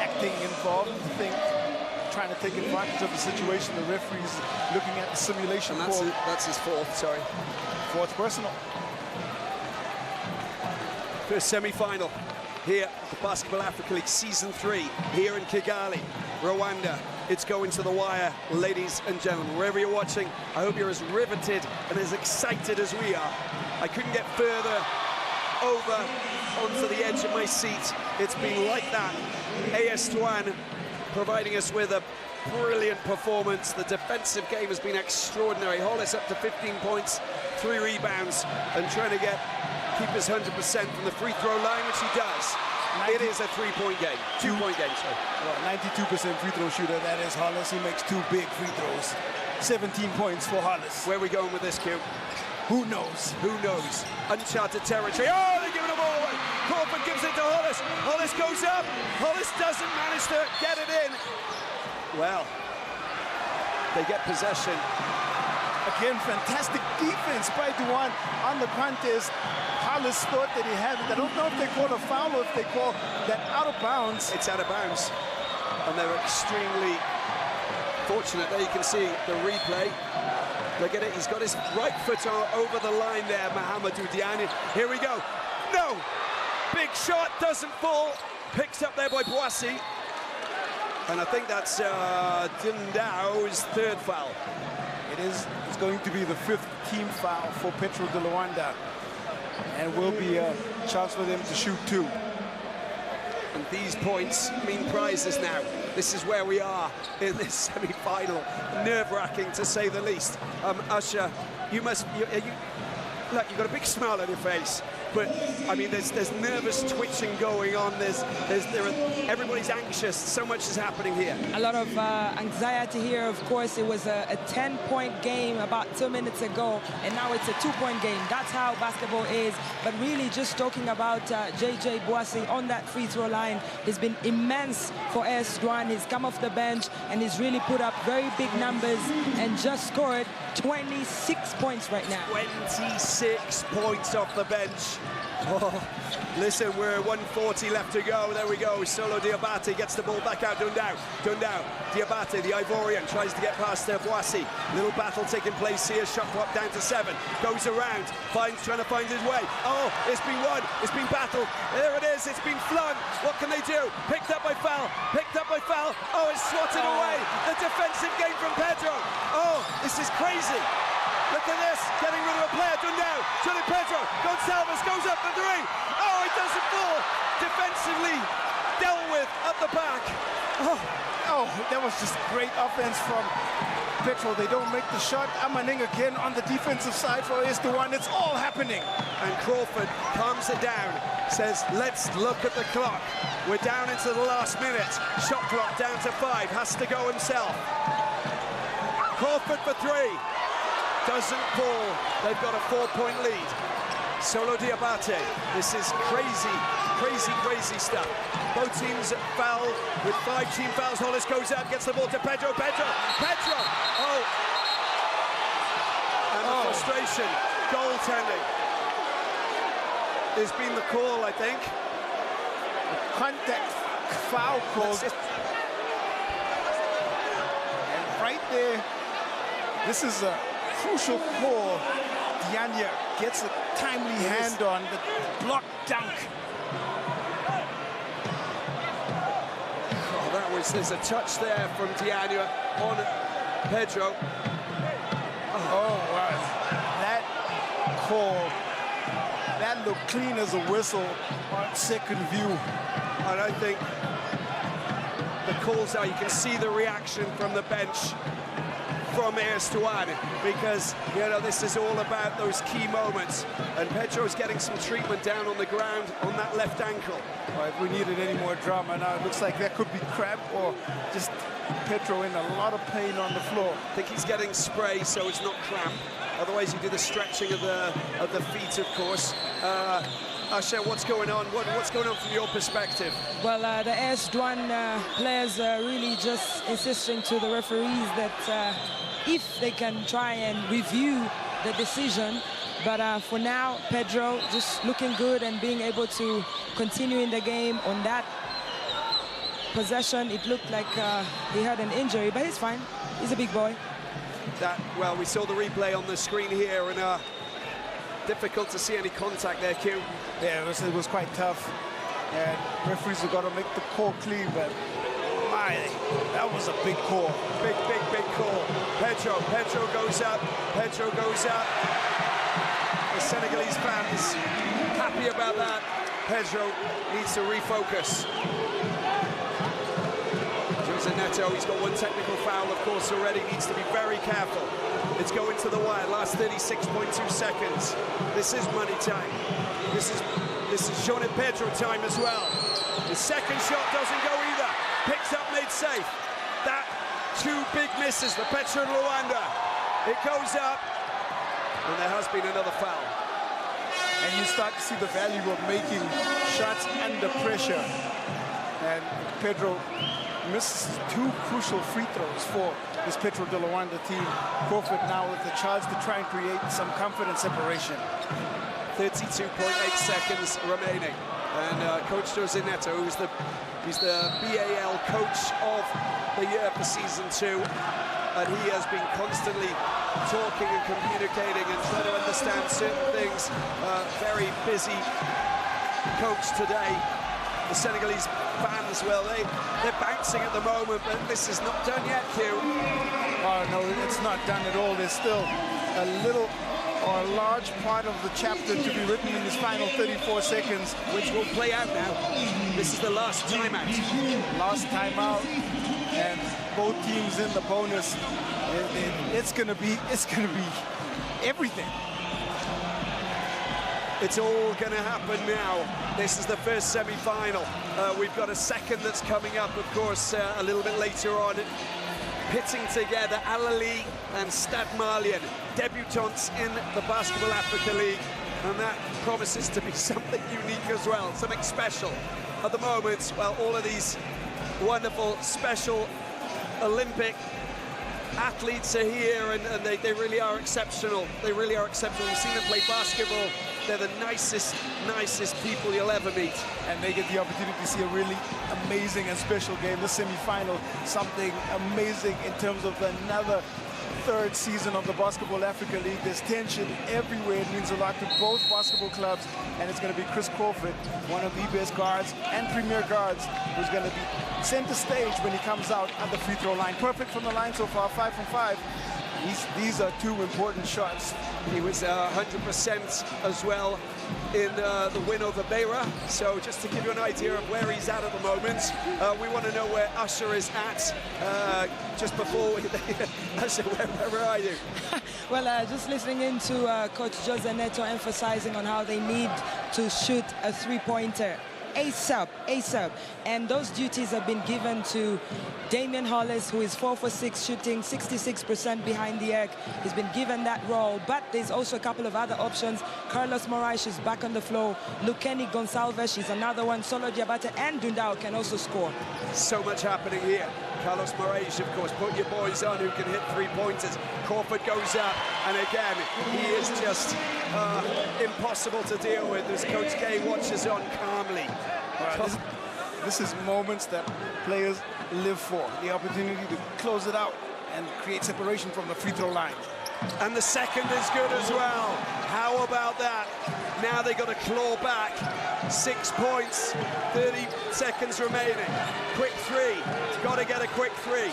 acting involved, I think. Trying to take advantage of the situation. The referee's looking at the simulation. And that's his 4th, sorry. 4th personal. First semi-final here at the Basketball Africa League Season 3 here in Kigali, Rwanda. It's going to the wire, ladies and gentlemen. Wherever you're watching, I hope you're as riveted and as excited as we are. I couldn't get further over onto the edge of my seat. It's been like that. AS Douanes providing us with a brilliant performance. The defensive game has been extraordinary. Hollis up to 15 points, 3 rebounds, and trying to keep his 100% from the free throw line, which he does. It is a 3-point game, 2-point game, sorry. Well, 92% free throw shooter, that is Hollis. He makes 2 big free throws. 17 points for Hollis. Where are we going with this, Q? Who knows? Who knows? Uncharted territory. Oh, they're giving the ball away. Crawford gives it to Hollis. Hollis goes up. Hollis doesn't manage to get it in. Well, they get possession. Again, fantastic defense by Douanes on the contest. Hollis thought that he had it. I don't know if they call a foul or if they call that out of bounds. It's out of bounds. And they were extremely fortunate. There you can see the replay. Look at it. He's got his right foot over the line there, Mahamadou Diagne. Here we go. No! Big shot, doesn't fall. Picked up there by Douanes. And I think that's Dundao's 3rd foul. It's going to be the 5th team foul for Petro de Luanda. And will be a chance for them to shoot 2. And these points mean prizes now. This is where we are in this semi-final. Nerve-wracking, to say the least. Usher, look, you've got a big smile on your face. but I mean, there's nervous twitching going on. Everybody's anxious. So much is happening here. A lot of anxiety here. Of course, it was a 10-point game about 2 minutes ago, and now it's a 2-point game. That's how basketball is. But really, just talking about JJ Boissy on that free throw line has been immense for AS Douanes. He's come off the bench and he's really put up very big numbers and just scored 26 points right now. 26 points off the bench. Oh, listen, we're 140 left to go. There we go. Solo Diabate gets the ball back out. Dundao. Diabate, the Ivorian, tries to get past Boissy. Little battle taking place here. Shot clock down to 7. Goes around. Trying to find his way. Oh, it's been won. It's been battled. There it is. It's been flung. What can they do? Picked up by foul. Oh, it's swatted away. The defensive game from Petro. Oh, this is crazy. Look at this, getting rid of a player, Dundao, Johnny Petro, Gonçalves goes up for 3. Oh, it doesn't fall. Defensively dealt with at the back. Oh, that was just great offense from Petro. They don't make the shot. Amaning again on the defensive side for AS Douanes. It's all happening. And Crawford calms it down, says, let's look at the clock. We're down into the last minute. Shot clock down to 5, has to go himself. Crawford for 3. Doesn't fall. They've got a 4-point lead. Solo Diabate. This is crazy stuff. Both teams foul with 5 team fouls. Hollis goes out, gets the ball to Petro. Oh! And the frustration. Goaltending has been the call, I think. Contact foul call. And right there, this is a crucial call. Dianya gets a timely hand on the block dunk. Oh, there's a touch there from Dianya on Petro. Oh, wow. That call, that looked clean as a whistle on second view. And I think the calls out, you can see the reaction from the bench from AS Douanes, because this is all about those key moments, and Petro's getting some treatment down on the ground on that left ankle. Well, if we needed any more drama now, it looks like that could be cramp or just Petro in a lot of pain on the floor. I think he's getting spray, so it's not cramp. Otherwise, you do the stretching of the feet, of course. Asha, what's going on? What's going on from your perspective? Well, the AS Douanes players really just insisting to the referees that if they can try and review the decision. But for now, Petro just looking good and being able to continue in the game. On that possession, it looked like he had an injury, but he's fine. He's a big boy. Well, we saw the replay on the screen here, and difficult to see any contact there, Q. Yeah, it was quite tough. And referees have got to make the call clean, but my, that was a big call. Big call. Petro goes up. The Senegalese fans happy about that. Petro needs to refocus. Jose Neto, he's got 1 technical foul, of course, already. Needs to be very careful. It's going to the wire. Last 36.2 seconds. This is money time. This is Jean and Petro time as well. The second shot doesn't go either. Picks up, made safe. That 2 big misses for Petro and Luanda. It goes up, and there has been another foul. And you start to see the value of making shots under pressure. And Petro misses 2 crucial free throws for this Petro de Luanda team. Crawford now with the charge to try and create some confidence separation. 32.8 seconds remaining, and Coach Jose Neto, who's the BAL coach of the year for season 2, and he has been constantly talking and communicating and trying to understand certain things. Very busy coach today. The Senegalese fans, well, they're bouncing at the moment, but this is not done yet, Q. Oh no, it's not done at all. There's still a little or a large part of the chapter to be written in this final 34 seconds, which will play out now. This is the last timeout. Last timeout, and both teams in the bonus. It's gonna be everything. It's all going to happen now. This is the first semi-final. We've got a second that's coming up, of course, a little bit later on. Pitting together Ahly and Stade Malien, debutants in the Basketball Africa League, and that promises to be something unique as well, something special. At the moment, well, all of these wonderful, special Olympic athletes are here, and they really are exceptional. They really are exceptional. You've seen them play basketball. They're the nicest people you'll ever meet. And they get the opportunity to see a really amazing and special game. The semi-final, something amazing in terms of another third season of the Basketball Africa League. There's tension everywhere. It means a lot to both basketball clubs, and it's going to be Chris Crawford, one of the best guards and premier guards, who's going to be center stage when he comes out at the free throw line. Perfect from the line so far, 5 from 5. These are two important shots. He was 100% as well in the win over Beira. So just to give you an idea of where he's at the moment, we want to know where Usher is at. Just before we... Usher, where are you? Well, just listening into Coach Jose Neto emphasizing on how they need to shoot a three-pointer ASAP, and those duties have been given to Damian Hollis, who is 4 for 6 shooting, 66% behind the arc. He's been given that role, but there's also a couple of other options. Carlos Moraes is back on the floor. Lukeni Gonçalves is another one. Solo Diabate and Dundao can also score. So much happening here. Carlos Moraes, of course, put your boys on who can hit three-pointers. Crawford goes up, and again, he is just impossible to deal with as Coach Gay watches on calmly. Well, this is moments that players live for. The opportunity to close it out and create separation from the free throw line. And the second is good as well. How about that? Now they got to claw back. 6 points, 30 seconds remaining. Quick three. Got to get a quick three.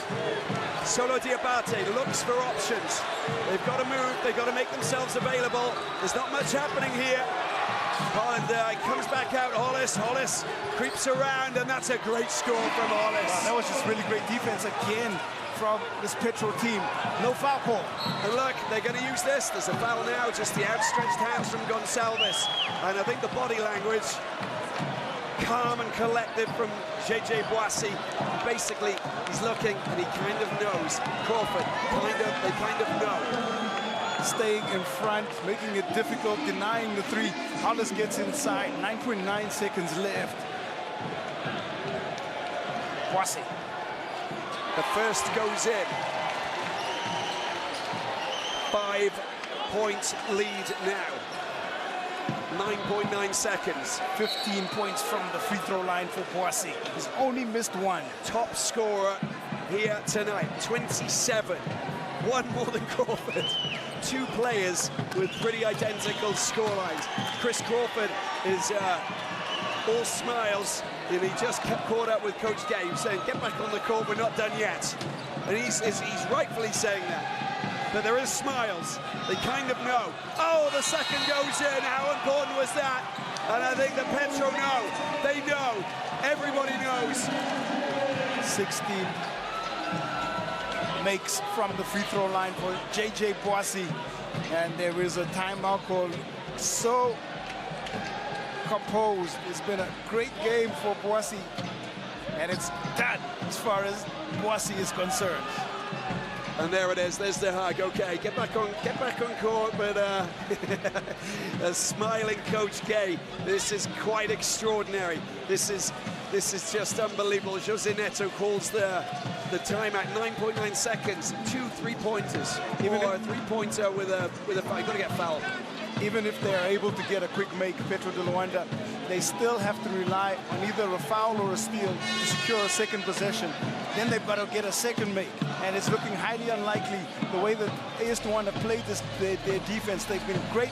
Solo Diabate looks for options. They've got to move. They've got to make themselves available. There's not much happening here. And comes back out, Hollis creeps around, and that's a great score from Hollis. Wow, that was just really great defense again from this Petro team. No foul call. And look, they're going to use this. There's a foul now, just the outstretched hands from Gonçalves. And I think the body language, calm and collective from JJ Boissy. Basically, he's looking, and he kind of knows. Crawford, they kind of know. Staying in front, making it difficult, denying the three. Hollis gets inside, 9.9 seconds left. Boissy. The first goes in. 5-point lead now. 9.9 seconds. 15 points from the free throw line for Boissy. He's only missed one. Top scorer here tonight, 27. One more than Crawford. Two players with pretty identical scorelines. Chris Crawford is all smiles, and he just kept caught up with Coach Gay, saying, get back on the court, we're not done yet. And he's rightfully saying that. But there is smiles. They kind of know. Oh, the second goes in. How important was that? And I think the Petro know. They know. Everybody knows. 16 makes from the free throw line for JJ Boissy, and there is a timeout call. So composed. It's been a great game for Boissy, and it's done as far as Boissy is concerned. And there it is. There's the hug. Okay, get back on court. But a smiling Coach Gay. This is quite extraordinary. This is just unbelievable. Jose Neto calls the timeout. 9.9 seconds. 2 3-pointers. Even a 3-pointer with a foul. You've got to get fouled. Even if they're able to get a quick make, Petro de Luanda, they still have to rely on either a foul or a steal to secure a second possession. Then they've got to get a second make, and it's looking highly unlikely the way that AS Douanes played their defense. They've been great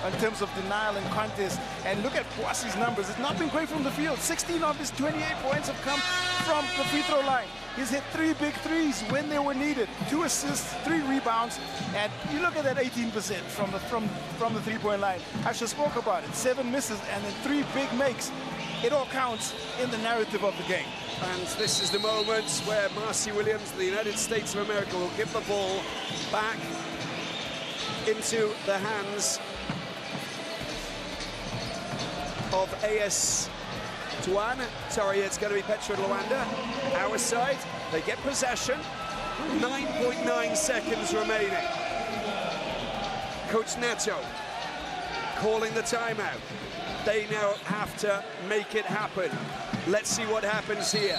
in terms of denial and contest. And look at Boissy's numbers. It's not been great from the field. 16 of his 28 points have come from the free throw line. He's hit 3 big threes when they were needed. 2 assists, 3 rebounds, and you look at that 18% from the three-point line. I just spoke about it. 7 misses and then 3 big makes. It all counts in the narrative of the game. And this is the moment where Marcy Williams, the United States of America, will give the ball back into the hands of AS Douanes. Sorry, it's going to be Petro Luanda. Our side, they get possession. 9.9 seconds remaining. Coach Neto calling the timeout. They now have to make it happen. Let's see what happens here.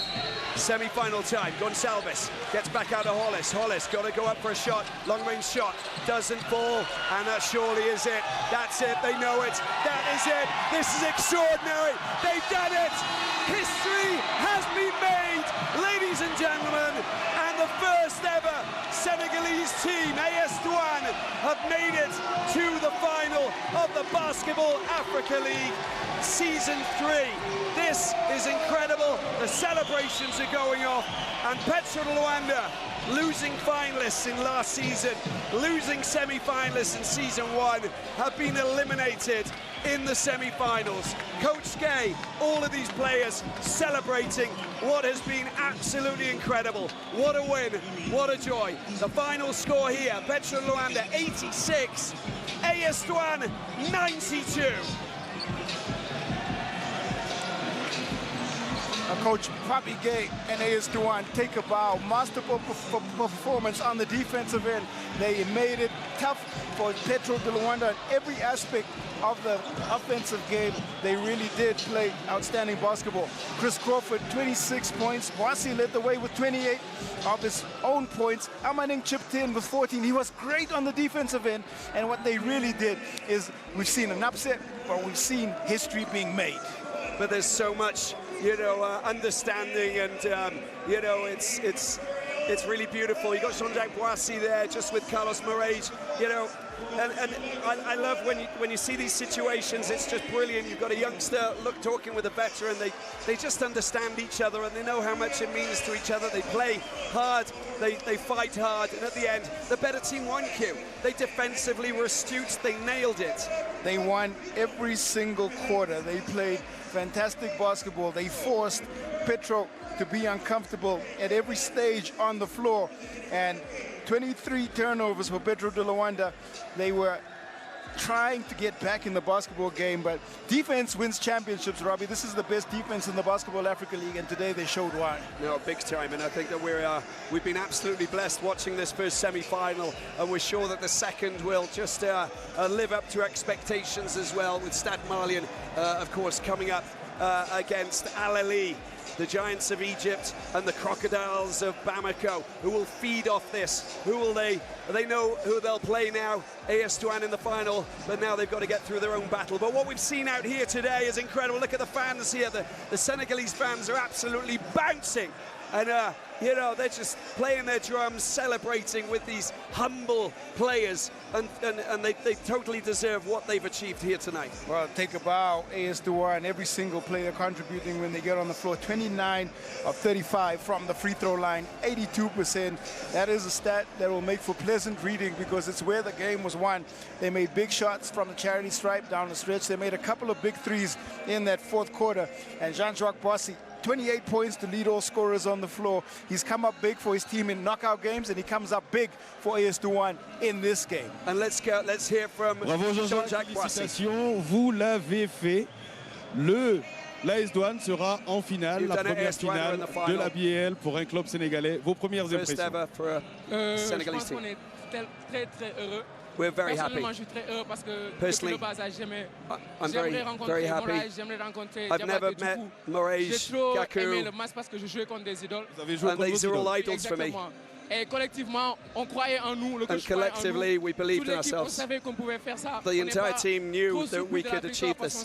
Semi-final time. Gonçalves gets back out of Hollis. Hollis got to go up for a shot. Long-range shot. Doesn't fall. And that surely is it. That's it. They know it. That is it. This is extraordinary. They've done it. History has been made, ladies and gentlemen. And the first ever Senegalese team, AS Douanes, have made it to the final of the Basketball Africa League Season 3. This is incredible. The celebrations are going off, and Petro Luanda, losing finalists in last season, losing semi-finalists in Season 1, have been eliminated in the semi-finals. Coach Gay, all of these players celebrating what has been absolutely incredible. What a win, what a joy. The final score here, Petro Luanda 86, AS Douanes 92. Coach Papi Gay and AS Douanes take a bow. Masterful performance on the defensive end. They made it tough for Petro de Luanda in every aspect of the offensive game. They really did play outstanding basketball. Chris Crawford, 26 points. Boissy led the way with 28 of his own points. Amaning chipped in with 14. He was great on the defensive end. And what they really did is we've seen an upset, but we've seen history being made. But there's so much, you know, understanding, and you know, it's really beautiful. You got Jean-Jacques Boissy there, just with Carlos Moraes, you know, and I love when you see these situations. It's just brilliant. You've got a youngster talking with a veteran. They just understand each other, and they know how much it means to each other. They play hard, they fight hard, and at the end, the better team won. Q. They defensively were astute. They nailed it. They won every single quarter. They played fantastic basketball. They forced Petro to be uncomfortable at every stage on the floor, and 23 turnovers for Petro de Luanda. They were trying to get back in the basketball game, but defense wins championships, Robbie. This is the best defense in the Basketball Africa League, and today they showed why. No, big time, and I think that we've been absolutely blessed watching this first semi-final, and we're sure that the second will just live up to expectations as well, with Stade Malien, of course, coming up against Ahly, the Giants of Egypt, and the Crocodiles of Bamako, who will feed off this. Who will they know who they'll play now. AS Douanes in the final, but now they've got to get through their own battle. But what we've seen out here today is incredible. Look at the fans here. The Senegalese fans are absolutely bouncing, and you know, they're just playing their drums, celebrating with these humble players, and they totally deserve what they've achieved here tonight. Well, take a bow, AS Douanes, and every single player contributing when they get on the floor. 29 of 35 from the free throw line, 82%. That is a stat that will make for pleasant reading, because it's where the game was won. They made big shots from the charity stripe down the stretch. They made a couple of big threes in that fourth quarter, and Jean-Jacques Boissy, 28 points to lead all scorers on the floor. He's come up big for his team in knockout games, and he comes up big for AS Douanes in this game. And let's hear from Bravo Jean-Jacques Boissy. Félicitations, vous l'avez fait. L'AS Douanes sera en finale, la première finale de la BAL pour un club sénégalais. Vos premières impressions? Je pense qu'on est très heureux. We're very happy. Je suis très heureux parce que Personally, I'm very happy. I've never met Moraes, Gakou, and these are all idols for me. Et collectivement, on croyait en nous, le coach croyait en nous. Collectively, we believed in ourselves. The entire team knew that we could achieve this.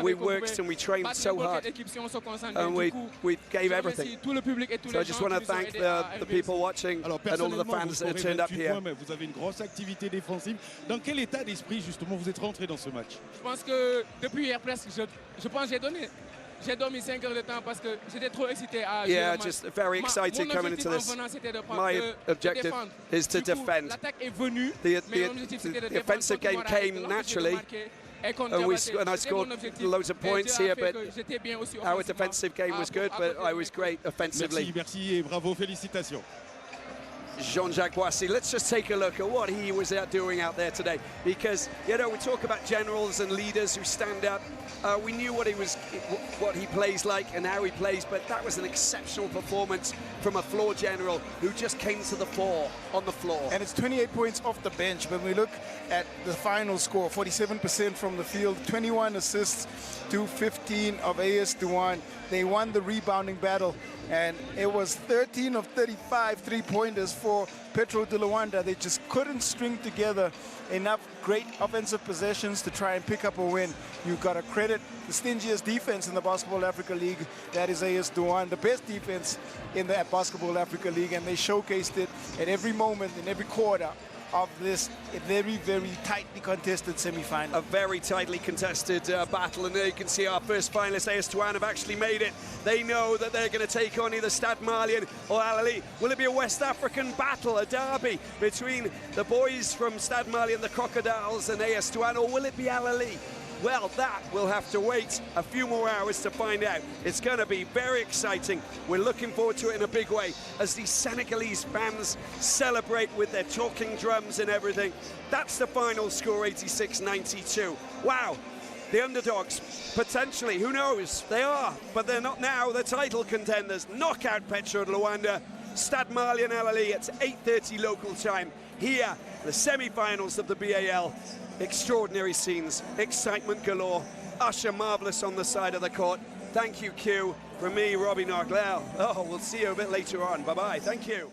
We worked and we trained so hard, and we gave everything. So I just want to thank the people watching and all of the fans that have turned up here. Vous avez une grosse activité défensive. Dans quel état d'esprit, justement, vous êtes rentré dans ce match? Je pense que depuis hier presque, je pense que j'ai donné. J'ai dormi 5 heures de temps parce que j'étais trop excité à jouer. Yeah, just very excited coming into this. My objective is to defend. The offensive game came naturally, and I scored loads of points here, but our defensive game was good, but I was great offensively. Merci et bravo, félicitations. Jean-Jacques Boissy. Let's just take a look at what he was doing out there today, because, you know, we talk about generals and leaders who stand up. We knew what he plays like and how he plays, but that was an exceptional performance from a floor general who just came to the fore on the floor. And it's 28 points off the bench. When we look at the final score, 47% from the field, 21 assists to 15 of AS Douanes. They won the rebounding battle, and it was 13 of 35 three-pointers for Petro de Luanda. They just couldn't string together enough great offensive possessions to try and pick up a win. You've got to credit the stingiest defense in the Basketball Africa League. That is AS Douanes, the best defense in the Basketball Africa League, and they showcased it at every moment, in every quarter of this very, very tightly contested semi-final. A very tightly contested battle, and there you can see our first finalists, AS Douanes, have actually made it. They know that they're going to take on either Stade Malien or Ahly. Will it be a West African battle, a derby between the boys from Stade Malien, the Crocodiles, and AS Douanes, or will it be Ahly? Well, that we'll have to wait a few more hours to find out. It's going to be very exciting. We're looking forward to it in a big way as the Senegalese fans celebrate with their talking drums and everything. That's the final score, 86-92. Wow. The underdogs, potentially, who knows? They are, but they're not now. The title contenders knock out Petro de Luanda, Stade Malien Ahly at 8:30 local time. Here, the semi-finals of the BAL. Extraordinary scenes, excitement galore. Usher marvellous on the side of the court. Thank you, Q. From me, Robbie Narglel. Oh, we'll see you a bit later on. Bye-bye. Thank you.